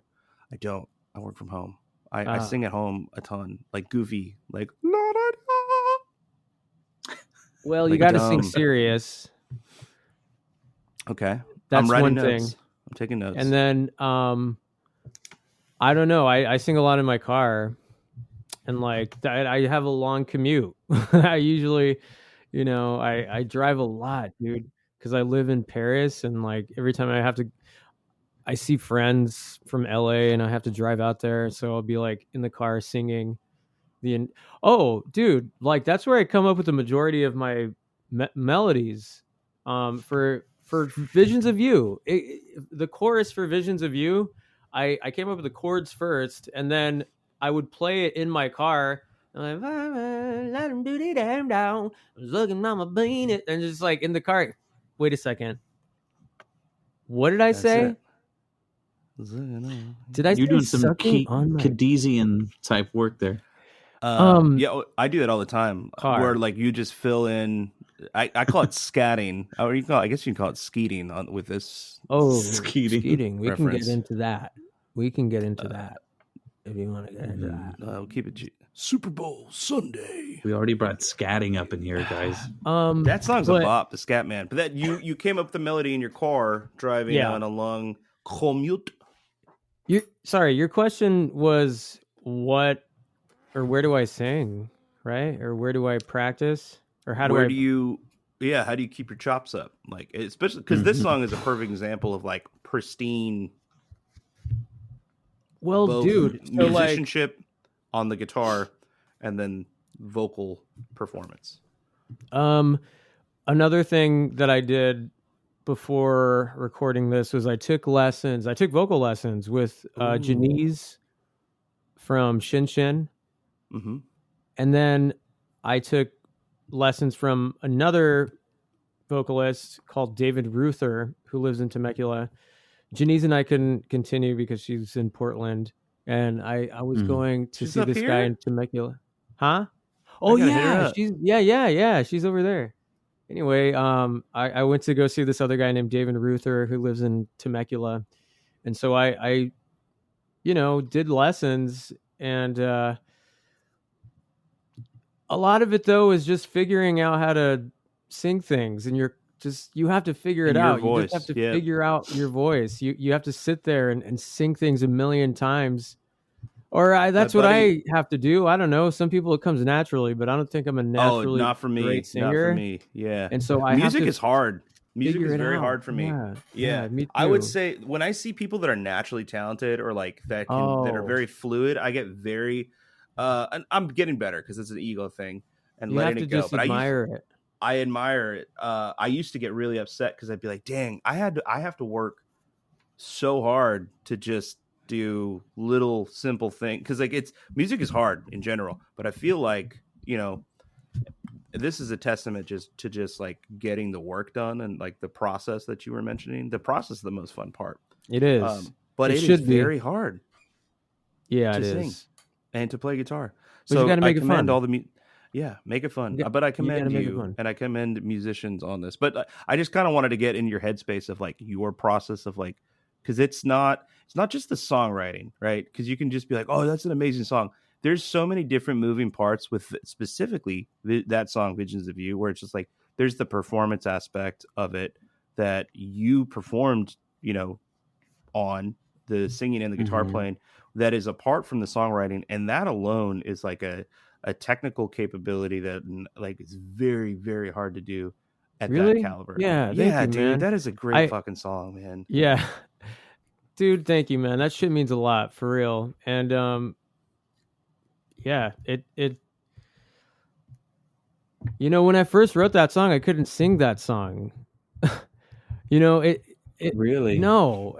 I don't. I work from home. I sing at home a ton, like goofy, like Well, you like got to sing dumb. serious. Okay, I'm That's writing one notes. thing. I'm taking notes. And then I don't know. I sing a lot in my car, and like I have a long commute. I usually, I drive a lot, dude, because I live in Paris, and like every time I see friends from LA, and I have to drive out there, so I'll be like in the car singing oh, dude, like that's where I come up with the majority of my melodies. For Visions of You, the chorus for Visions of You, I came up with the chords first, and then I would play it in my car. I'm like, let him do the damn down. I was looking mama bean it, and just like in the car. Wait a second. What did I That's say? it. Did I You're say doing some sucking on my Cadesian type work there. Yeah, I do that all the time. Car. Where like you just fill in. I call it scatting, or I guess you can call it skeeting with this. Oh, Skeeting. skeeting. We can reference. get into that. We can get into that if you want to get into that. We'll keep it Super Bowl Sunday. We already brought scatting up in here, guys. That song's a but- bop, the Scat Man. But that you came up with the melody in your car driving on a long commute. Your question was what or where do I sing, right? Or where do I practice? Or how do you keep your chops up? Like, especially because this song is a perfect example of like pristine. Well, dude, so musicianship on the guitar, and then vocal performance. Another thing that I did before recording this was I took vocal lessons with Janice from Shin Shin. Mm-hmm. And then I took lessons from another vocalist called David Ruther, who lives in Temecula. Janice and I couldn't continue because she's in Portland, and I was going to see this guy in Temecula. Huh? Oh yeah, she's over there. Anyway, I went to go see this other guy named David Ruther who lives in Temecula, and so I did lessons, and a lot of it though is just figuring out how to sing things, and you have to figure it out. You just have to figure out your voice. You have to sit there and sing things a million times. Or that's what I have to do. I don't know. Some people it comes naturally, but I don't think I'm a naturally not for me. great singer. Not for me. Yeah. And so music is hard. Music is very hard for me. Yeah, me too. I would say when I see people that are naturally talented or like that are very fluid, I get very and I'm getting better because it's an ego thing and letting it go. But I admire it. I used to get really upset because I'd be like, dang, I have to work so hard to just do little simple things because like music is hard in general, but I feel like this is a testament just like getting the work done and like the process that you were mentioning. The process is the most fun part. It is, but it is very hard. Yeah, to it sing is, and to play guitar. But so you gotta make I it commend fun. all the make it fun. But I commend you and I commend musicians on this. But I just kind of wanted to get in your headspace of like your process of like. Because it's not just the songwriting, right? Because you can just be like, oh, that's an amazing song. There's so many different moving parts with specifically that song, Visions of You, where it's just like there's the performance aspect of it that you performed, on the singing and the guitar playing that is apart from the songwriting. And that alone is like a technical capability that like is very, very hard to do at that caliber. Yeah, dude, man. That is a great fucking song, man. Yeah. Dude, thank you, man. That shit means a lot for real. And it when I first wrote that song, I couldn't sing that song. It really? No.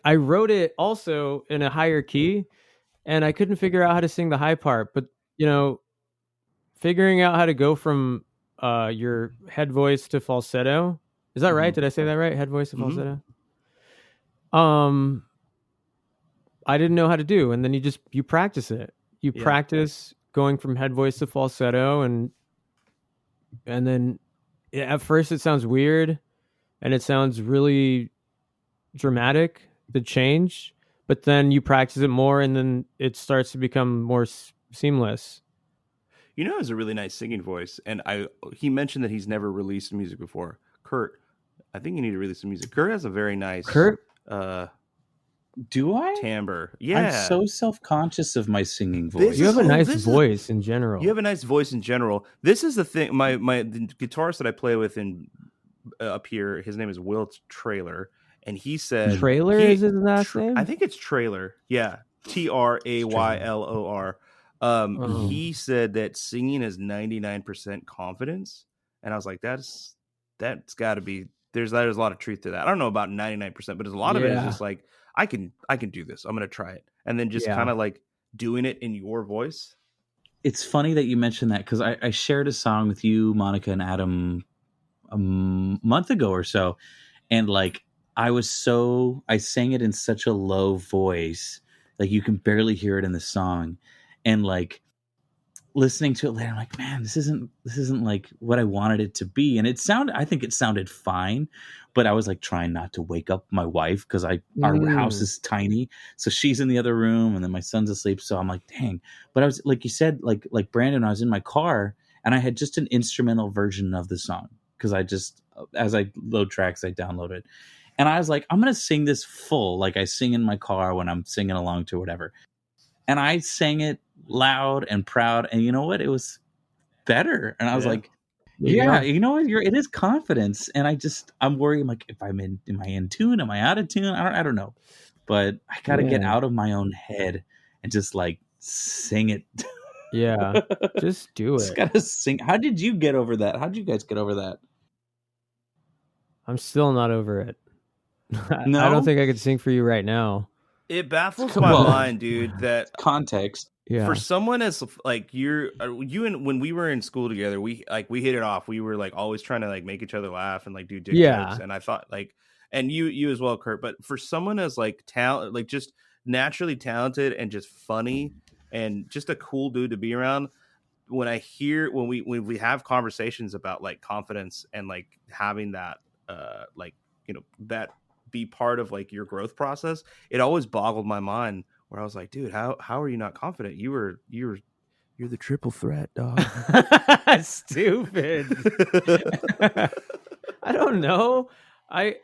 I wrote it also in a higher key and I couldn't figure out how to sing the high part, but figuring out how to go from your head voice to falsetto. Is that right? Did I say that right? Head voice to falsetto? I didn't know how to do, and then you practice it. You practice going from head voice to falsetto, and then at first it sounds weird, and it sounds really dramatic, the change, but then you practice it more and then it starts to become more seamless. You know, he has a really nice singing voice, and he mentioned that he's never released music before. Kurt, I think you need to release some music. Kurt has a very nice do I? timbre. Yeah. I'm so self-conscious of my singing voice. You have a nice voice in general. You have a nice voice in general. This is the thing. The guitarist that I play with in up here, his name is Will Trailer, and he said Trailer is his last name? I think it's Trailer. Yeah. Traylor. He said that singing is 99% confidence. And I was like, that's gotta be, there's a lot of truth to that. I don't know about 99%, but there's a lot of it is just like, I can do this. I'm going to try it. And then just kind of like doing it in your voice. It's funny that you mentioned that, because I shared a song with you, Monica, and Adam a month ago or so. And like, I sang it in such a low voice, like you can barely hear it in the song. And like listening to it later, I'm like, man, this isn't like what I wanted it to be. And I think it sounded fine, but I was like trying not to wake up my wife, because our house is tiny. So she's in the other room and then my son's asleep. So I'm like, dang. But I was, like you said, like Brandon, I was in my car and I had just an instrumental version of the song, because as I load tracks, I download it. And I was like, I'm going to sing this full, like I sing in my car when I'm singing along to whatever. And I sang it loud and proud. And you know what? It was better. And I was like, yeah, you know what? It is confidence. And I'm worried. I'm like, am I in tune? Am I out of tune? I don't know. But I got to get out of my own head and just like sing it. Yeah. Just do it. Just got to sing. How did you get over that? How did you guys get over that? I'm still not over it. No? I don't think I could sing for you right now. It baffles my mind, dude, that context. Yeah. For someone as like you and when we were in school together, we hit it off. We were like always trying to like make each other laugh and like do dick jokes. And I thought like, and you as well, Kurt. But for someone as like talent, like just naturally talented and just funny and just a cool dude to be around, when we have conversations about like confidence and like having that like, you know, that be part of like your growth process, it always boggled my mind, where I was like, dude, how are you not confident? You're the triple threat, dog. Stupid. I don't know. I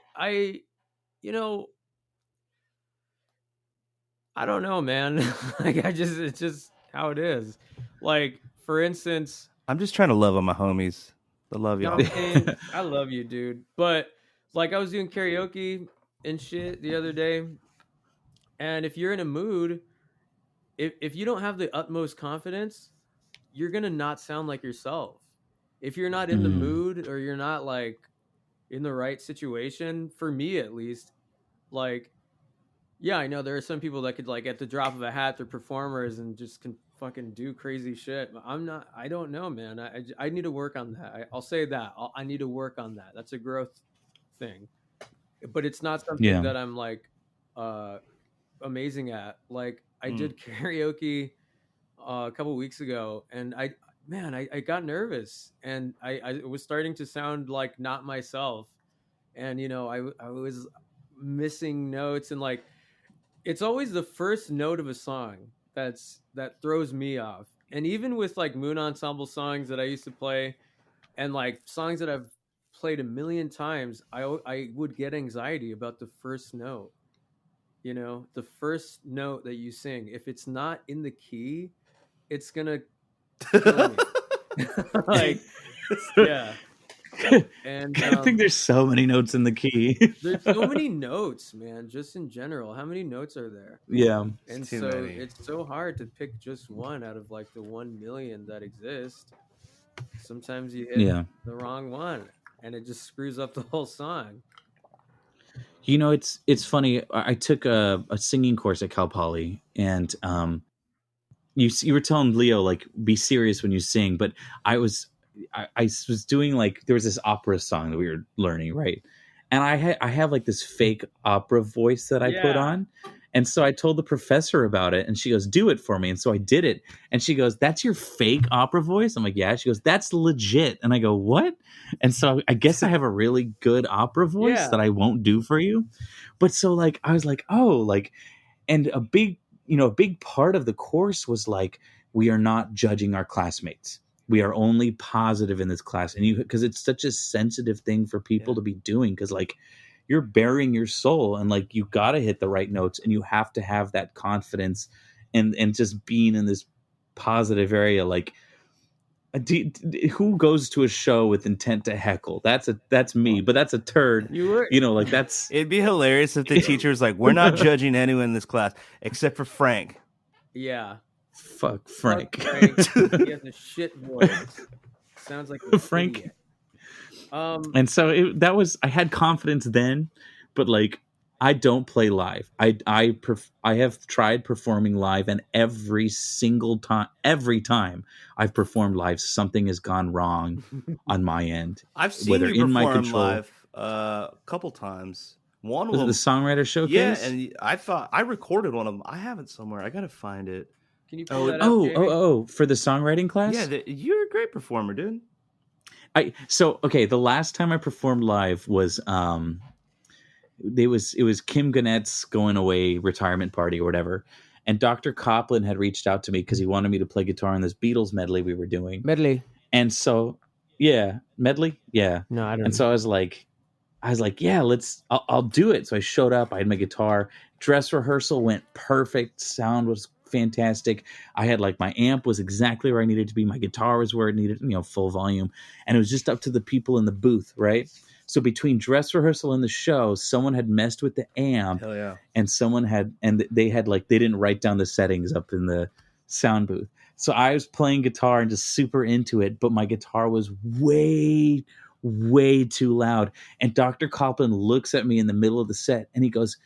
don't know, man. Like it's just how it is. Like, for instance, I'm just trying to love on my homies. I love y'all. I love you, dude. But like, I was doing karaoke and shit the other day, and if you're in a mood, if you don't have the utmost confidence, you're gonna not sound like yourself. If you're not in the mood, or you're not like in the right situation, for me at least, like, yeah, I know there are some people that could like at the drop of a hat, they're performers and just can fucking do crazy shit. But I don't know, man. I need to work on that. I'll say that. I need to work on that. That's a growth thing. But it's not something that I'm like amazing at. Like, I did karaoke a couple weeks ago, and I got nervous, and I was starting to sound like not myself, and you know, I was missing notes, and like, it's always the first note of a song that throws me off. And even with like Moon Ensemble songs that I used to play, and like songs that I've played a million times, I would get anxiety about the first note. You know, the first note that you sing, if it's not in the key, it's gonna kill me. Like, yeah. And I think there's so many notes in the key. There's so many notes, man, just in general. How many notes are there? Yeah. And so it's so hard to pick just one out of like the 1 million that exist. Sometimes you hit the wrong one, and it just screws up the whole song. You know, it's funny. I took a singing course at Cal Poly, and you were telling Leo, like, be serious when you sing, but I was doing like, there was this opera song that we were learning, right? And I have like this fake opera voice that I put on, And so I told the professor about it, and she goes, do it for me. And so I did it. And she goes, that's your fake opera voice? I'm like, yeah. She goes, that's legit. And I go, what? And so I guess I have a really good opera voice that I won't do for you. But so like, I was like, oh, like, and a big part of the course was like, we are not judging our classmates. We are only positive in this class. And because it's such a sensitive thing for people to be doing, because like, you're bearing your soul, and like you got to hit the right notes, and you have to have that confidence and just being in this positive area. Like, who goes to a show with intent to heckle? That's me, but that's a turd. Like that's. It'd be hilarious if the teacher's like, we're not judging anyone in this class except for Frank. Yeah. Fuck Frank. He has a shit voice. Sounds like a Frank. Idiot. And so I had confidence then, but like I don't play live. I have tried performing live, and every time I've performed live, something has gone wrong on my end. I've seen you perform live a couple times. One was of them, the songwriter showcase. Yeah, and I thought I recorded one of them. I have it somewhere. I gotta find it. Can you pull that up, Jamie? For the songwriting class? Yeah, you're a great performer, dude. The last time I performed live was it was Kim Gannett's going away retirement party or whatever, and Dr. Copland had reached out to me because he wanted me to play guitar in this Beatles medley we were doing. Medley. And so medley, yeah. No, I don't. And so I was like, yeah, I'll do it. So I showed up. I had my guitar. Dress rehearsal went perfect. Sound was fantastic. I had like my amp was exactly where I needed to be. My guitar was where it needed, full volume. And it was just up to the people in the booth, right? So between dress rehearsal and the show, someone had messed with the amp. Hell yeah. And they didn't write down the settings up in the sound booth. So I was playing guitar and just super into it, but my guitar was way, way too loud. And Dr. Copland looks at me in the middle of the set and he goes,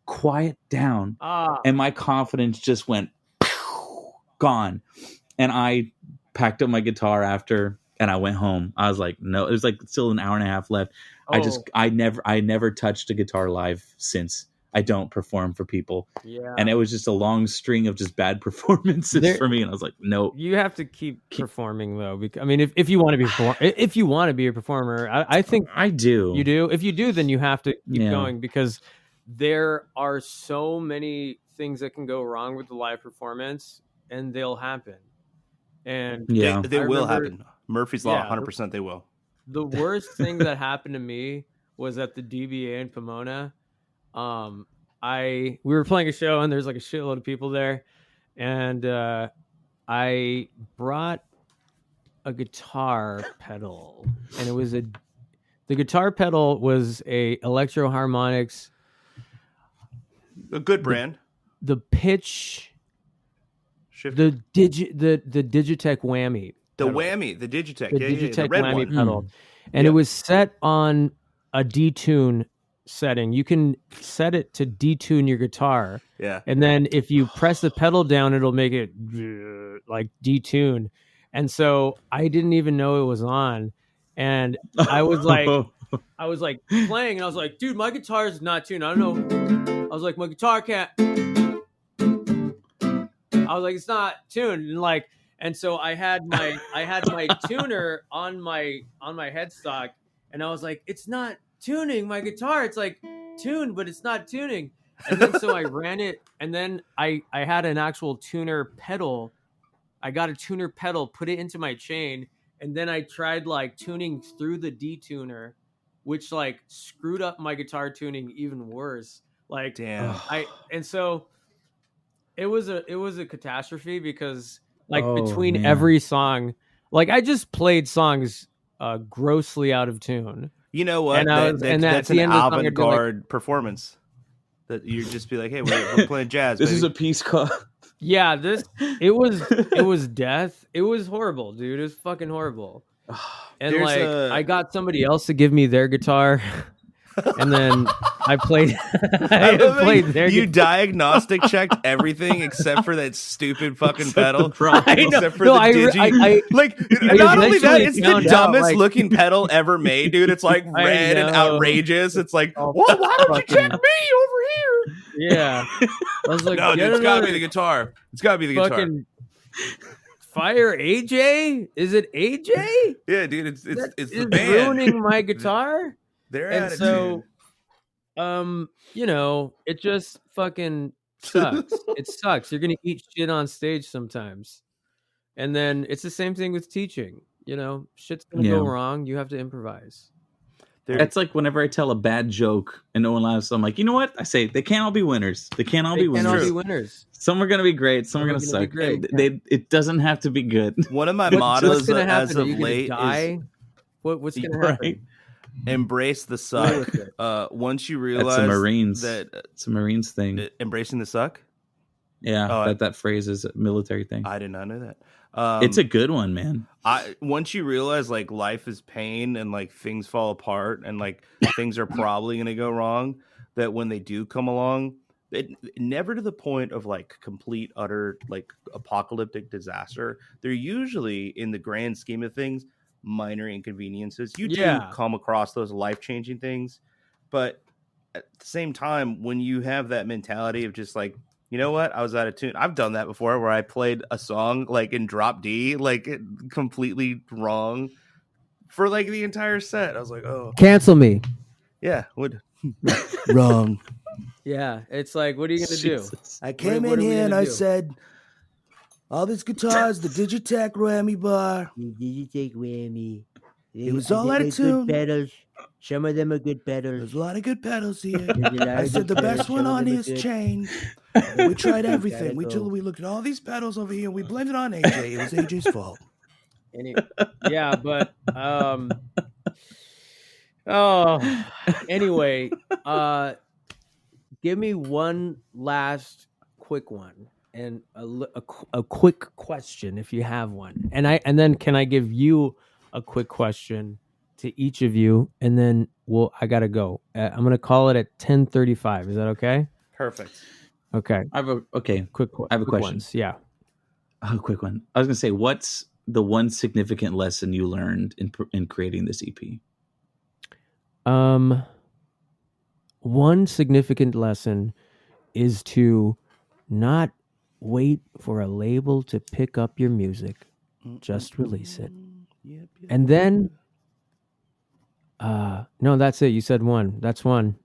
quiet down. And my confidence just went gone. And I packed up my guitar after and I went home. I was like, no, it was like still an hour and a half left. I never touched a guitar live since. I don't perform for people. Yeah. And it was just a long string of just bad performances for me. And I was like, no. You have to keep performing though. Because, I mean, if you want to be if you want to be a performer, I think I do. You do. If you do, then you have to keep going, because there are so many things that can go wrong with the live performance, and they'll happen. And they will happen. Murphy's Law, 100% they will. The worst thing that happened to me was at the DBA in Pomona. We were playing a show and there's like a shitload of people there, and I brought a guitar pedal, and it was the guitar pedal was a Electro Harmonix, a good brand. The pitch shifter. the Digitech whammy. The pedal. Whammy, the Digitech. The Digitech the red whammy one. pedal. And it was set on a detune setting. You can set it to detune your guitar. Yeah. And then if you press the pedal down, it'll make it like detune. And so I didn't even know it was on. And I was like playing, and I was like, dude, my guitar is not tuned. I don't know. I was like, my guitar can't. I was like, it's not tuned. And so I had my tuner on my headstock, and I was like, it's not tuning my guitar. It's like tuned, but it's not tuning. And then so I ran it, and then I had an actual tuner pedal. I got a tuner pedal, put it into my chain, and then I tried like tuning through the detuner, which like screwed up my guitar tuning even worse. Like, damn. And so it was a catastrophe, because like between every song, like I just played songs grossly out of tune. You know what? That's an avant-garde performance. That you just be like, hey, we're playing jazz. This is a piece called. Yeah, it was death. It was horrible, dude. It was fucking horrible. And I got somebody else to give me their guitar, and then I played. You diagnostic checked everything except for that stupid fucking pedal. Except for the digi. Not only that, it's the dumbest looking pedal ever made, dude. It's like red and outrageous. It's like, why don't you check me over here? Yeah. I was like, No, dude, it's got to be the guitar. It's got to be the guitar. fucking fire AJ? Is it AJ? Yeah, dude, it's That the is band ruining my guitar. Their And attitude. so, it just fucking sucks. It sucks. You're gonna eat shit on stage sometimes, and then it's the same thing with teaching. Shit's gonna go wrong. You have to improvise. That's like whenever I tell a bad joke and no one laughs, I'm like, you know what? I say they can't all be winners. They can't all be winners. Some are gonna be great. Some are gonna suck. It doesn't have to be good. One of my mottos as of late is what's gonna happen? Embrace the suck. Once you realize it's a Marines thing. Embracing the suck. Yeah, that phrase is a military thing. I did not know that. It's a good one, man. Once you realize like life is pain and like things fall apart and like things are probably going to go wrong, that when they do come along, never to the point of like complete, utter like apocalyptic disaster. They're usually, in the grand scheme of things, minor inconveniences. You do come across those life-changing things, but at the same time, when you have that mentality of just like, you know what? I was out of tune. I've done that before where I played a song like in drop D, like completely wrong for like the entire set. I was like, oh. Cancel me. Yeah. Wrong. Yeah. It's like, what are you going to do? I came in here and I said, all these guitars, the Digitech Whammy bar. Digitech Whammy. It was all out of tune. Pedals. Some of them are good pedals. There's a lot of good pedals here. I said the best one on is Chain. We tried everything. We looked at all these pedals over here. We blended on AJ. It was AJ's fault. Anyway, give me one last quick one and a quick question if you have one, and then can I give you a quick question to each of you, and then I gotta go. I'm gonna call it at 10:35. Is that okay? Perfect. Okay. I have a question. Ones. Yeah. A quick one. I was gonna say, what's the one significant lesson you learned in creating this EP? One significant lesson is to not wait for a label to pick up your music. Just release it. Yep. And then no, that's it. You said one. That's one.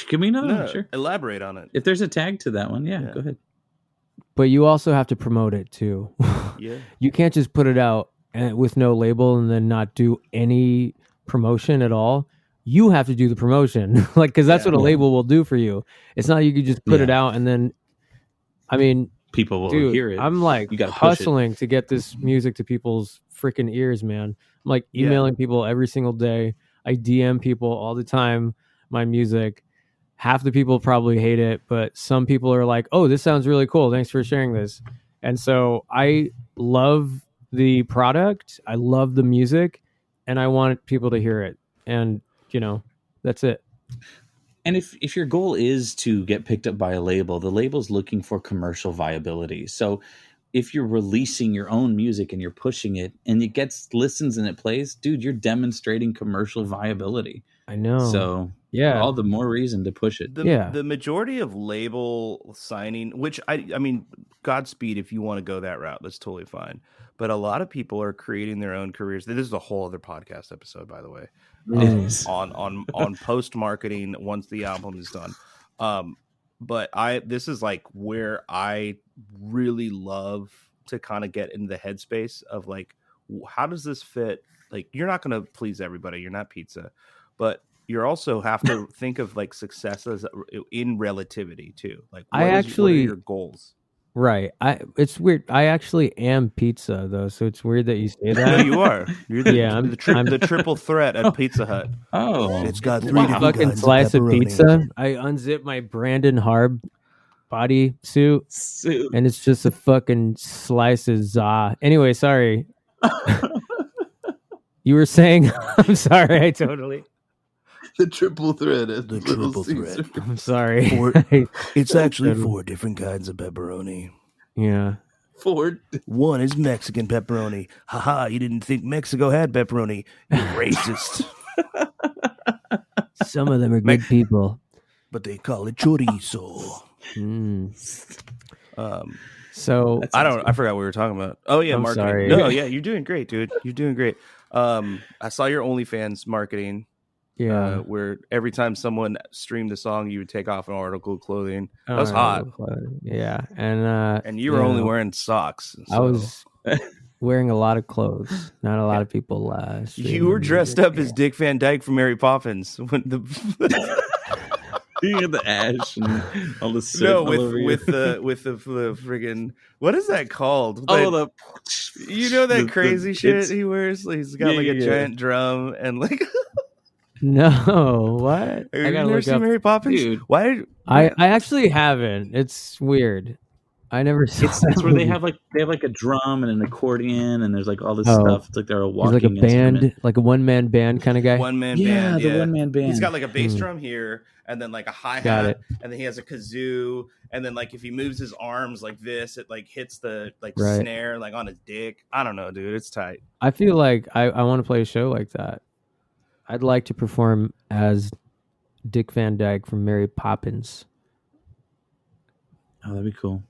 Give me another. Sure. Elaborate on it. If there's a tag to that one, yeah, go ahead. But you also have to promote it too. Yeah. You can't just put it out with no label and then not do any promotion at all. You have to do the promotion, because that's what a label will do for you. It's not you could just put it out and then, people will hear it. I'm like hustling to get this music to people's freaking ears, man. I'm like emailing people every single day. I DM people all the time my music. Half the people probably hate it, but some people are like, oh, this sounds really cool. Thanks for sharing this. And so I love the product. I love the music, and I want people to hear it. And, that's it. And if your goal is to get picked up by a label, the label's looking for commercial viability. So if you're releasing your own music and you're pushing it and it gets listens and it plays, dude, you're demonstrating commercial viability. I know. So all the more reason to push it. The majority of label signing, which I mean, Godspeed if you want to go that route, that's totally fine. But a lot of people are creating their own careers. This is a whole other podcast episode, by the way, on post marketing once the album is done. But this is like where I really love to kind of get in the headspace of like, how does this fit? Like, you're not going to please everybody. You're not pizza, but you also have to think of like success as in relativity too. Like, what are your goals? Right. It's weird. I actually am pizza though, so it's weird that you say that. No, you are. You're I'm the triple threat at Pizza Hut. Oh, it's got 3 different fucking slice of pizza. I unzip my Brandon Harb body suit, and it's just a fucking slice of za. Anyway, sorry. You were saying? I'm sorry. I totally. The triple threat. The triple threat. I'm sorry. It's actually 4 different kinds of pepperoni. Yeah. 4. One is Mexican pepperoni. Haha, you didn't think Mexico had pepperoni. You racist. Some of them are good people. but they call it chorizo. So I forgot what we were talking about. Oh yeah, I'm marketing. sorry. No, yeah, you're doing great, dude. You're doing great. I saw your OnlyFans marketing. yeah, Where every time someone streamed a song, you would take off an article of clothing. That was hot. Yeah, and You were only wearing socks. I was wearing a lot of clothes. Not a lot of people. You were dressed up as Dick Van Dyke from Mary Poppins when the. You had the ash and all the soot with the friggin' what is that called? Oh, you know that crazy shit it's- he wears. He's got like a giant drum and like. No, what? Have I you gotta never look seen up. Mary Poppins? Dude. Why? I actually haven't. It's weird. I never saw. It's where they have like a drum and an accordion and there's like all this Oh. stuff. It's like they're a He's walking like a band, instrument. like a one-man band kind of guy. One man Yeah, band. the one-man band. He's got like a bass drum here, and then like a hi Got hat, it. and then he has a kazoo, and then like if he moves his arms like this, it like hits the like Right. snare like on his dick. I don't know, dude. It's tight. I feel like I want to play a show like that. I'd like to perform as Dick Van Dyke from Mary Poppins. Oh, that'd be cool.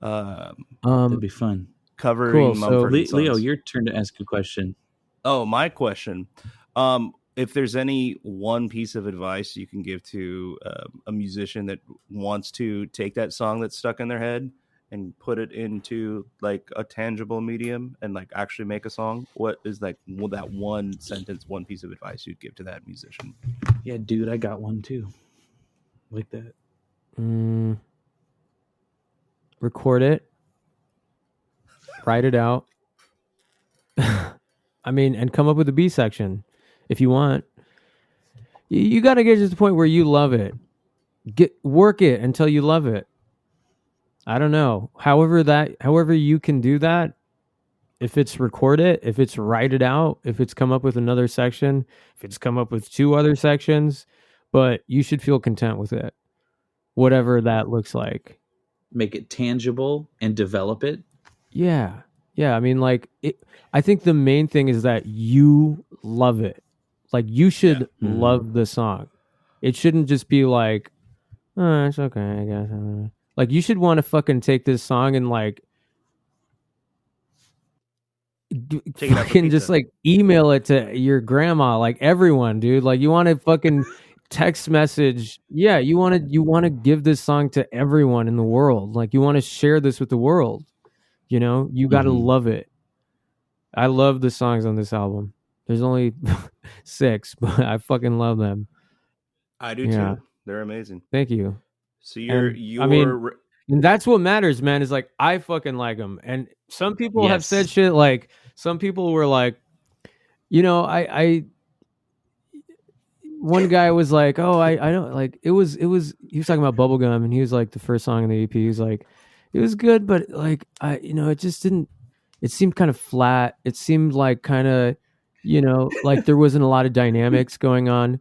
Um, That'd be fun. Covering Cool, so Mumford and Leo, Sons. your turn to ask a question. Oh, my question. If there's any one piece of advice you can give to a musician that wants to take that song that's stuck in their head and put it into like a tangible medium and like actually make a song, what is like that one sentence, one piece of advice you'd give to that musician? Yeah, dude, I got one too. Like that. record it, write it out. I mean, and come up with a B section if you want. You got to get to the point where you love it. Work it until you love it. I don't know. However you can do that. If it's record it, if it's write it out, if it's come up with another section, if it's come up with 2 other sections, but you should feel content with it. Whatever that looks like. Make it tangible and develop it. Yeah. Yeah. I mean, like, I think the main thing is that you love it. Like, you should love the song. It shouldn't just be like, oh, it's okay, I guess. Like, you should want to fucking take this song and, like, fucking just, like, email it to your grandma, like, everyone, dude. Like, you want to fucking text message. Yeah, you want to give this song to everyone in the world. Like, you want to share this with the world. You know, you got to love it. I love the songs on this album. There's only 6, but I fucking love them. I do too. They're amazing. Thank you. So and that's what matters, man, is like, I fucking like them. And some people have said shit like, some people were like, you know, one guy was like, oh, I don't like, he was talking about Bubblegum, and he was like, the first song in the EP, he was like, it was good, but like, it just didn't, it seemed kind of flat. It seemed like kind of, like there wasn't a lot of dynamics going on.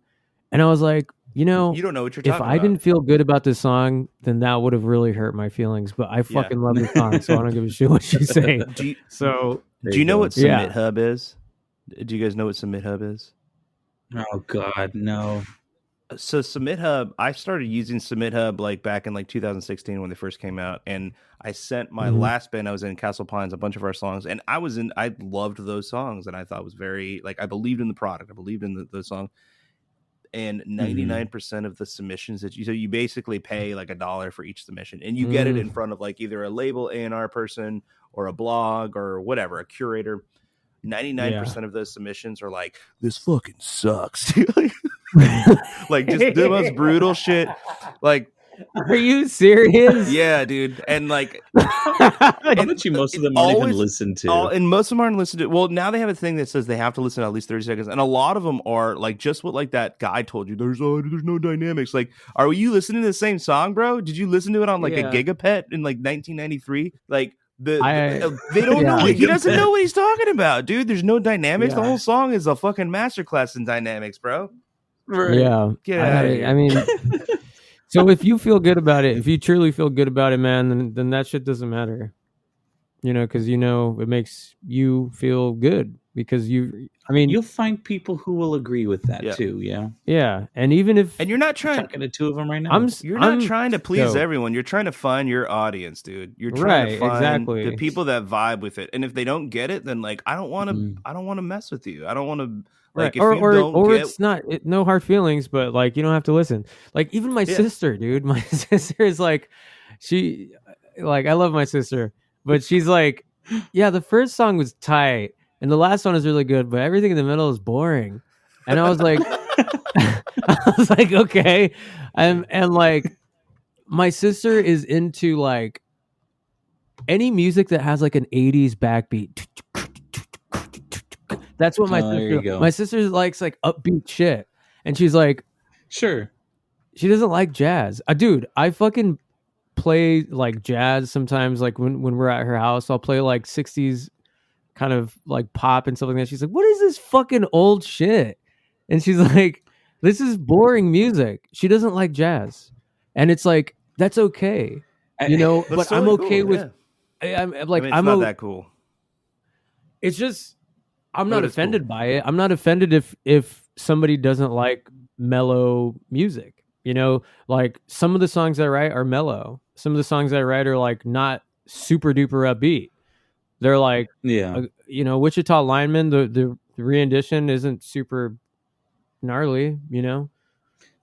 And I was like, you don't know what you're talking about. If I didn't feel good about this song, then that would have really hurt my feelings. But I fucking love the song, so I don't give a shit what you say. Do you know what Submit Hub is? Do you guys know what Submit Hub is? Oh God, no. So Submit Hub, I started using Submit Hub like back in like 2016 when they first came out, and I sent my last band I was in, Castle Pines, a bunch of our songs, and I loved those songs, and I thought it was very, like, I believed in the product, I believed in the song. And 99% of the submissions that you basically pay like $1 for each submission, and you get it in front of like either a label A&R person or a blog or whatever, a curator. 99% of those submissions are like, this fucking sucks. Like, just the most brutal shit. Like, are you serious? Yeah, dude. And like, I bet you most of them aren't even listened to. And most of them aren't listened to. Well, now they have a thing that says they have to listen to at least 30 seconds. And a lot of them are like just what like that guy told you. There's no dynamics. Like, are you listening to the same song, bro? Did you listen to it on like a Gigapet in like 1993? Like, they don't know. He doesn't know what he's talking about, dude. There's no dynamics. The whole song is a fucking masterclass in dynamics, bro. Right. Yeah. Get out of here. I mean, so if you feel good about it, if you truly feel good about it, man, then that shit doesn't matter. Because it makes you feel good. because you'll find people who will agree with that too. Yeah, and even if you're not trying, talking to two of them right now, you're not trying to please everyone. You're trying to find your audience, dude. You're trying to find the people that vibe with it. And if they don't get it, then like I don't want to mess with you. I don't want to like if it's not no hard feelings, but like you don't have to listen. Like even my sister, dude. My sister is like I love my sister, but she's like, yeah, the first song was tight and the last one is really good, but everything in the middle is boring. And I was like, okay. And like my sister is into like any music that has like an 80s backbeat. That's what my sister likes, like upbeat shit. And she's like, sure. She doesn't like jazz. Dude, I fucking play like jazz sometimes. Like when we're at her house, I'll play like 60s kind of like pop and stuff like that. She's like, what is this fucking old shit? And she's like, this is boring music. She doesn't like jazz. And it's like, that's okay. You know, but I'm okay with I'm like, it's not that cool. It's just I'm not offended by it. I'm not offended if somebody doesn't like mellow music. You know, like some of the songs I write are mellow. Some of the songs I write are like not super duper upbeat. They're like, you know, Wichita Lineman, the rendition isn't super gnarly, you know?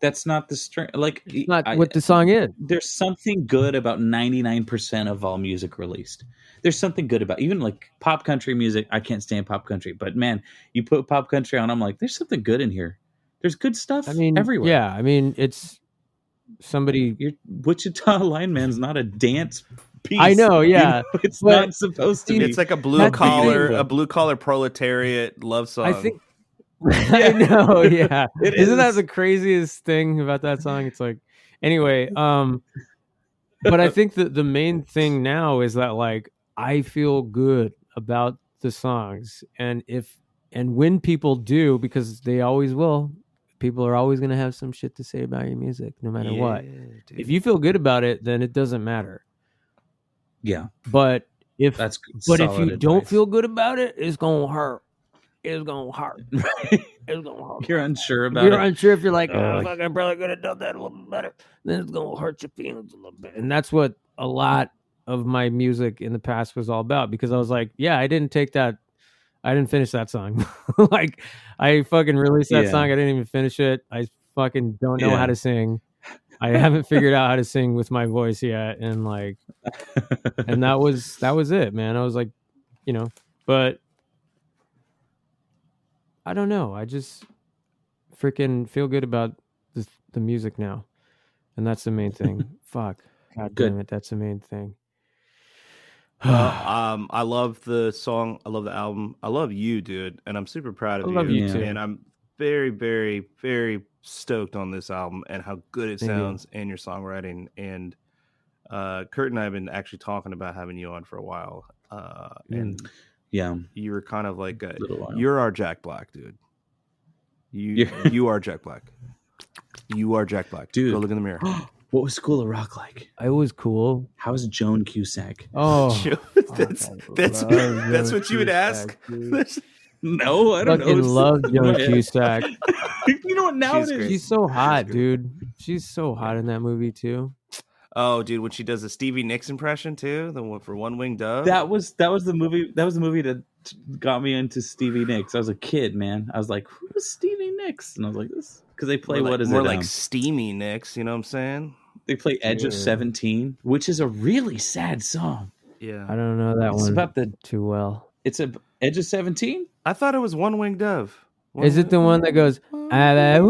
That's not the strength. Like, it's not what the song is. There's something good about 99% of all music released. There's something good about even like pop country music. I can't stand pop country, but man, you put pop country on, I'm like, there's something good in here. There's good stuff. I mean, everywhere. Yeah, I mean, it's somebody. Your Wichita Lineman's not a dance piece. I know, yeah, you know, it's not supposed to be. It's like a blue collar proletariat love song. I think. I know, yeah. Isn't that the craziest thing about that song? It's like, anyway, but I think that the main thing now is that like I feel good about the songs, and when people do, because they always will, people are always going to have some shit to say about your music, no matter what. Dude. If you feel good about it, then it doesn't matter. Yeah, but if you don't feel good about it, it's gonna hurt. It's gonna hurt. It's gonna hurt. You're unsure about it. You're unsure if you're like, oh, fuck, I probably could have done that a little bit better. Then it's gonna hurt your feelings a little bit. And that's what a lot of my music in the past was all about, because I was like, yeah, I didn't finish that song. Like, I fucking released that song. I didn't even finish it. I fucking don't know how to sing. I haven't figured out how to sing with my voice yet. And like, and that was it, man. I was like, you know, but I don't know. I just freaking feel good about the music now. And that's the main thing. Fuck. God damn it. That's the main thing. Well, I love the song. I love the album. I love you, dude. And I'm super proud of you. I love you too. And I'm very, very, very stoked on this album and how good it sounds and your songwriting. And Kurt and I have been actually talking about having you on for a while. And you were kind of like you're our Jack Black, dude. You are Jack Black. You are Jack Black, dude. Go look in the mirror. What was School of Rock like? It was cool. How was Joan Cusack? Oh, that's what you would ask. No, I don't know. I love Joan Cusack. You know what? Now she's so hot, dude. She's so hot in that movie too. Oh, dude, when she does a Stevie Nicks impression too, the one for One Winged Dove. That was the movie. That was the movie that got me into Stevie Nicks. I was a kid, man. I was like, "Who's Stevie Nicks?" And I was like, "This," because they play more like Steamy Nicks. You know what I'm saying? They play Edge of 17, which is a really sad song. Yeah, I don't know that one too well. It's a Edge of 17. I thought it was One Winged Dove. Is it the one that goes? Yeah.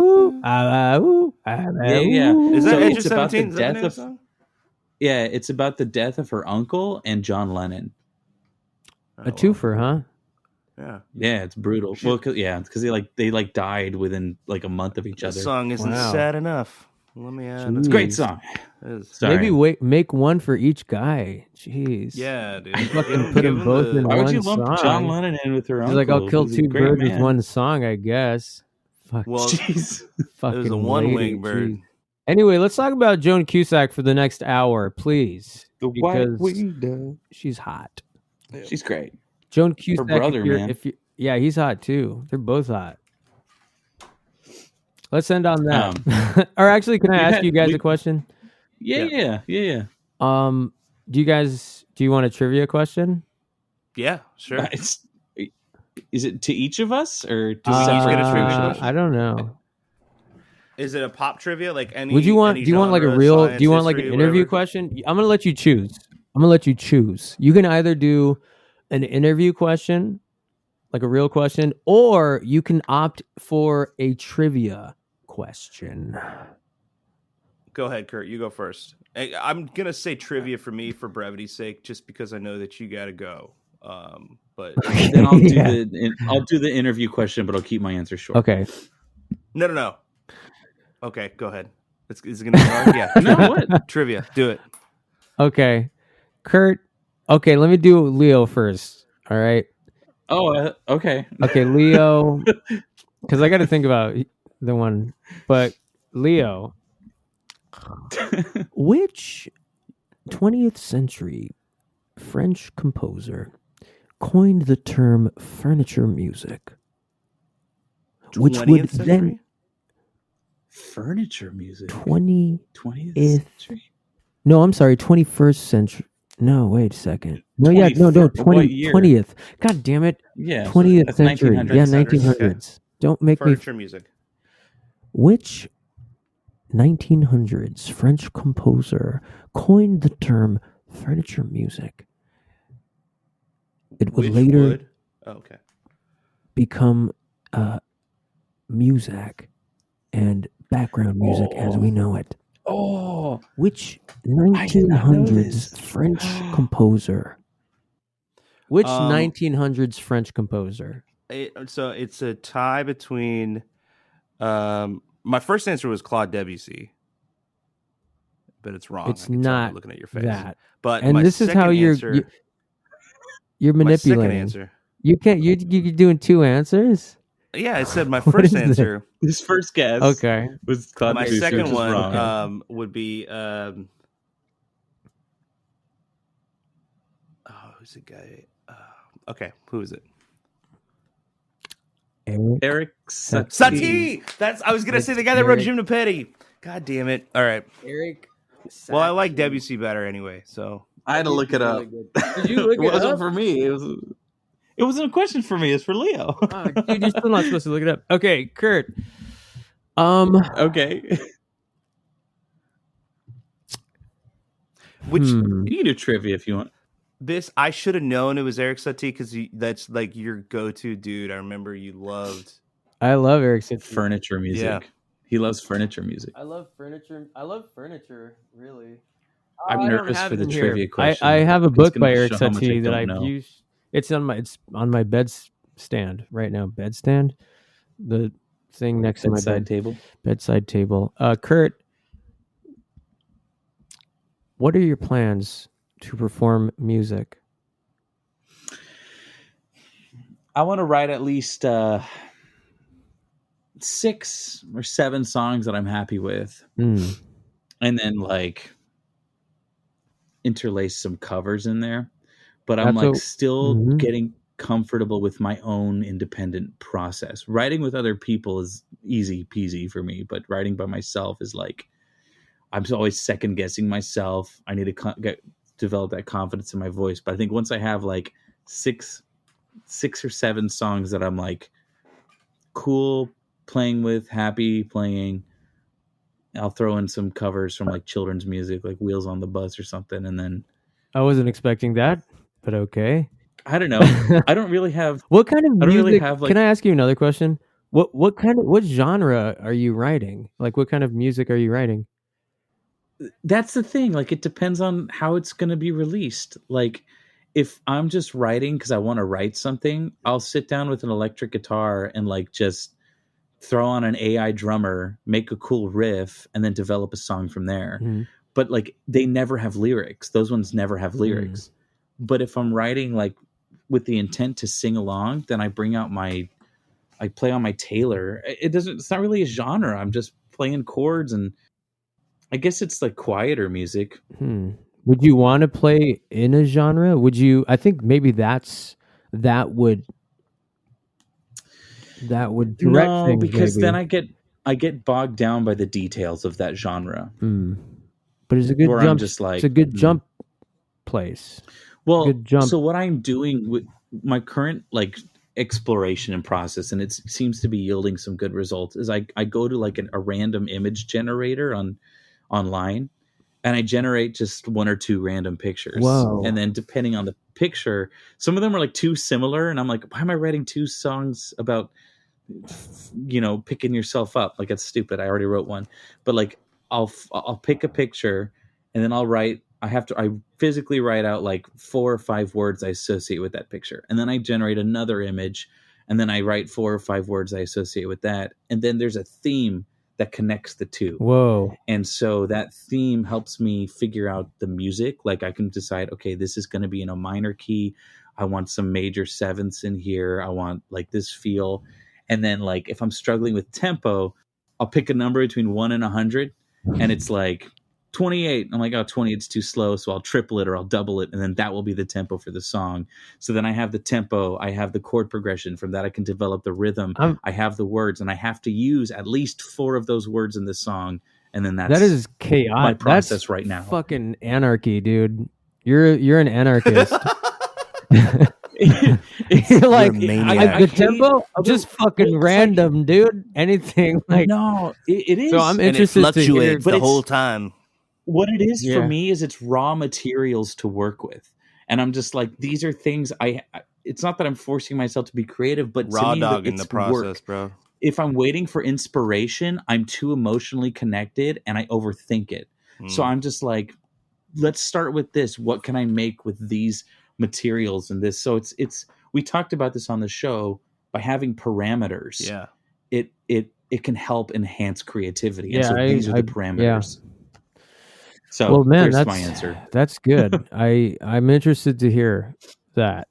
Is that Edge of 17? Yeah, it's about the death of her uncle and John Lennon. A twofer, huh? Yeah, it's brutal. Well, because they died within like a month of each other. The song isn't sad enough. Let me add. It's a great song. Maybe make one for each guy. Jeez. Yeah, dude. Fucking put them both in one song. Why would you lump John Lennon in with her uncle? He's like, I'll kill two birds with one song, I guess. Fuck. Well, jeez. Fucking it was a one-winged bird. Geez. Anyway, let's talk about Joan Cusack for the next hour, please. The white winged dove. She's hot. She's great. Joan Cusack, her brother, man. Yeah, he's hot too. They're both hot. Let's end on that. Or actually, can I ask you guys a question? Yeah. Do you want a trivia question? Yeah, sure. Is it to each of us or do we each get a trivia question? question? I don't know. Is it a pop trivia like any? Would you want? any Do you want like a genre, real? science, Do you want like an history, interview whatever? question? I'm gonna let you choose. You can either do an interview question, like a real question, or you can opt for a trivia question. Go ahead, Kurt. You go first. I'm gonna say trivia for me for brevity's sake, just because I know that you got to go. But then I'll do the interview question, but I'll keep my answer short. Okay. No. Okay, go ahead. Is it gonna be hard? Yeah. No, what? Trivia. Do it. Okay, Kurt. Okay, let me do Leo first. All right. Oh, okay. Okay, Leo. Because I got to think about the one, but Leo. Which 20th century French composer coined the term furniture music? Which would century? then Furniture music. 20th 20th century? No, I'm sorry, 21st century. No, wait a second. No, 20th. God damn it. Yeah. 20th century. 1900s. Yeah, 1900s. Okay. Don't make furniture music. Which 1900s French composer coined the term furniture music? It would later become music and background music as we know it. Oh, which 1900s French composer? Which 1900s French composer? So it's a tie between. My first answer was Claude Debussy, but it's wrong. It's not looking at your face. That. But and this is how you're manipulating. My second answer. You can't. You're doing two answers. Yeah, I said my first answer. His first guess. Okay. Was Claude my Debussy, second one wrong. Would be. Who's the guy? Okay, who is it? Eric Satie. Satie. I was gonna say the guy that wrote Jim Petty. God damn it! All right, Eric. Satie. Well, I like Debussy better anyway, so I had to look it up. Did you look it wasn't up? For me. It wasn't a question for me. It's for Leo. Oh, dude, you're still not supposed to look it up. Okay, Kurt. Okay. Which you can do trivia if you want. This I should have known it was Eric Satie because that's like your go-to dude. I remember you loved. I love Eric Satie. Furniture music. Yeah. He loves furniture music. I love furniture. Really. I'm nervous for the trivia question. I have a book by Eric show how much Satie that don't know. I've used. It's on my bedstand right now. Bedstand, the thing next to my bedside table. Kurt, what are your plans to perform music? I want to write at least 6 or 7 songs that I'm happy with, and then like interlace some covers in there. But I'm still getting comfortable with my own independent process. Writing with other people is easy peasy for me, but writing by myself is like I'm always second guessing myself. I need to develop that confidence in my voice. But I think once I have like 6 or 7 songs that I'm like cool playing with, happy playing, I'll throw in some covers from like children's music, like Wheels on the Bus or something, and then I wasn't expecting that, but okay. I don't know. I don't really have. What kind of music? I don't really have, like, can I ask you another question? What genre are you writing? Like, what kind of music are you writing? That's the thing. Like, it depends on how it's going to be released. Like, if I'm just writing because I want to write something, I'll sit down with an electric guitar and like just throw on an AI drummer, make a cool riff, and then develop a song from there. Mm-hmm. But like, they never have lyrics. Those ones never have lyrics. But if I'm writing like with the intent to sing along, then I bring out I play on my Taylor. It's not really a genre. I'm just playing chords, and I guess it's like quieter music. Would you want to play in a genre? I think maybe that would that would direct No, things, because maybe. then I get bogged down by the details of that genre. But it's a good Where I'm jump. just like, It's a good jump place. well, Good jump. so what I'm doing with my current like exploration and process, and it seems to be yielding some good results, is I go to like a random image generator online, and I generate just one or two random pictures. Whoa. And then depending on the picture, some of them are like too similar, and I'm like, why am I writing two songs about picking yourself up? Like, it's stupid. I already wrote one. But like, I'll pick a picture, and then I physically write out like 4 or 5 words I associate with that picture, and then I generate another image, and then I write 4 or 5 words I associate with that, and then there's a theme that connects the two. Whoa. And so that theme helps me figure out the music. Like, I can decide, okay, this is going to be in a minor key. I want some major sevenths in here. I want like this feel. And then like, if I'm struggling with tempo, I'll pick a number between 1 and 100, and it's like 28. I'm like, oh, 20, it's too slow. So I'll triple it or I'll double it. And then that will be the tempo for the song. So then I have the tempo, I have the chord progression. From that, I can develop the rhythm. I have the words, and I have to use at least 4 of those words in the song. And then that is chaotic. my process that's right now. Fucking anarchy, dude. You're an anarchist. You're like, the tempo, just fucking random, dude. Anything like, no, it is. So I'm And it interested to hear. fluctuates the whole time. What it is for me is it's raw materials to work with, and I'm just like, these are things it's not that I'm forcing myself to be creative, but raw to me, dog in the process, work. bro. If I'm waiting for inspiration, I'm too emotionally connected and I overthink it. So I'm just like, let's start with this. What can I make with these materials and this? So it's we talked about this on the show. By having parameters, it can help enhance creativity. And so these are the parameters. So well, man, that's my answer. That's good. I'm interested to hear that.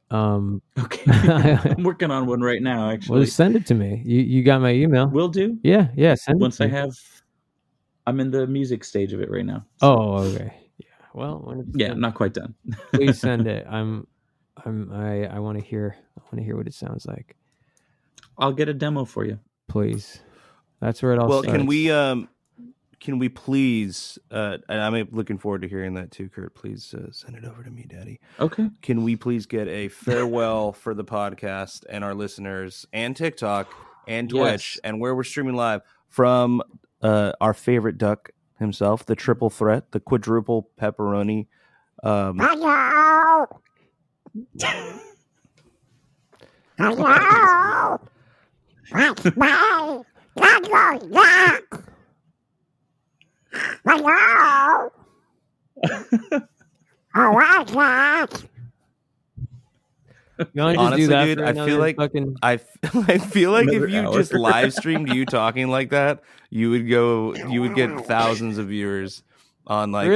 Okay. I'm working on one right now, actually. Well, send it to me. You got my email? Will do. Yeah, send it. Once I'm in the music stage of it right now. So. Oh, okay. Yeah. Well, I'm not quite done. Please send it. I want to hear. I want to hear what it sounds like. I'll get a demo for you. Please. That's where it all starts. Well, can we please, and I'm looking forward to hearing that too, Kurt, please send it over to me, Daddy. Okay. Can we please get a farewell for the podcast and our listeners and TikTok and Twitch and where we're streaming live from our favorite duck himself, the triple threat, the quadruple pepperoni. Hello. Hello. Oh my God. Honestly, dude, I feel like I feel like if you just live streamed you talking like that, you would get thousands of viewers on like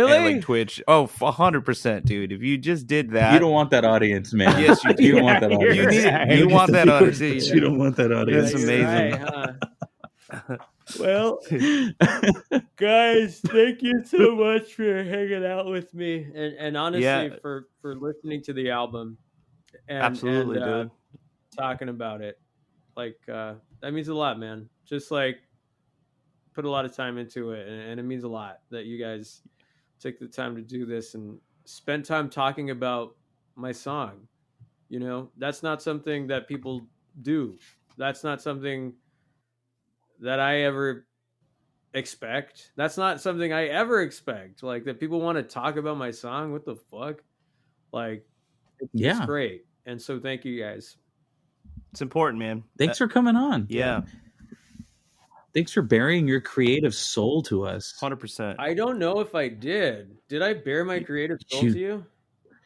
Twitch. Oh, 100%, dude. If you just did that, you don't want that audience, man. Yes, you do. You don't want that audience. You want that audience. You don't want that audience. It's amazing. Right, huh? Well, guys, thank you so much for hanging out with me, and honestly for listening to the album. And, absolutely, dude. Talking about it, like that means a lot, man. Just like put a lot of time into it, and it means a lot that you guys take the time to do this and spend time talking about my song. You know, that's not something that people do. That's not something that I ever expect. That's not something I ever expect. Like, that people want to talk about my song. What the fuck? Like, it's great. And so thank you guys. It's important, man. Thanks for coming on. Yeah. Thanks for bearing your creative soul to us. 100%. I don't know if I did. Did I bear my creative soul to you?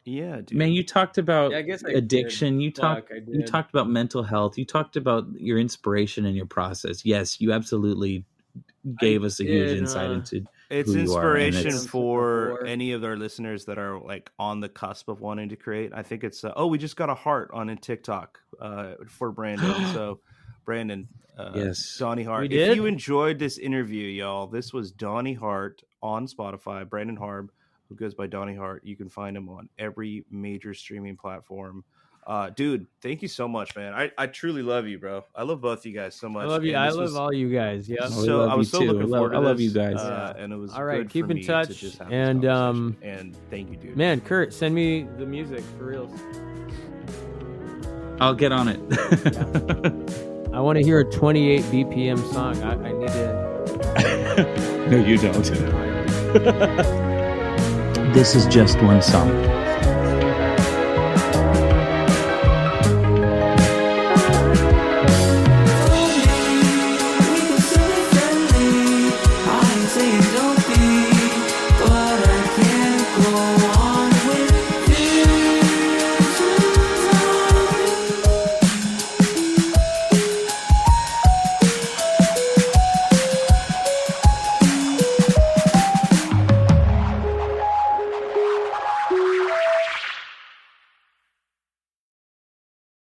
Yeah, dude. Man, you talked about I guess I addiction. did. You talked about mental health. You talked about your inspiration and your process. Yes, you absolutely gave us a huge insight into it's who inspiration you are, for any of our listeners that are like on the cusp of wanting to create. I think it's we just got a heart on a TikTok for Brandon. So Brandon, yes, Donny Hart. If you enjoyed this interview, y'all, this was Donny Hart on Spotify. Brandon Harb, who goes by Donny Hart. You can find him on every major streaming platform. Dude, thank you so much, man. I truly love you, bro. I love both you guys so much. I love you. And I this love was- all you guys. Yeah. Oh, we So love I was you so too. looking forward to I love this, you guys. and it was All right, good keep for in me touch, to just have and, this conversation. And thank you, dude. Man, Kurt, send me the music for real. I'll get on it. I want to hear a 28 BPM song. I need to. No, you don't. This is just one song.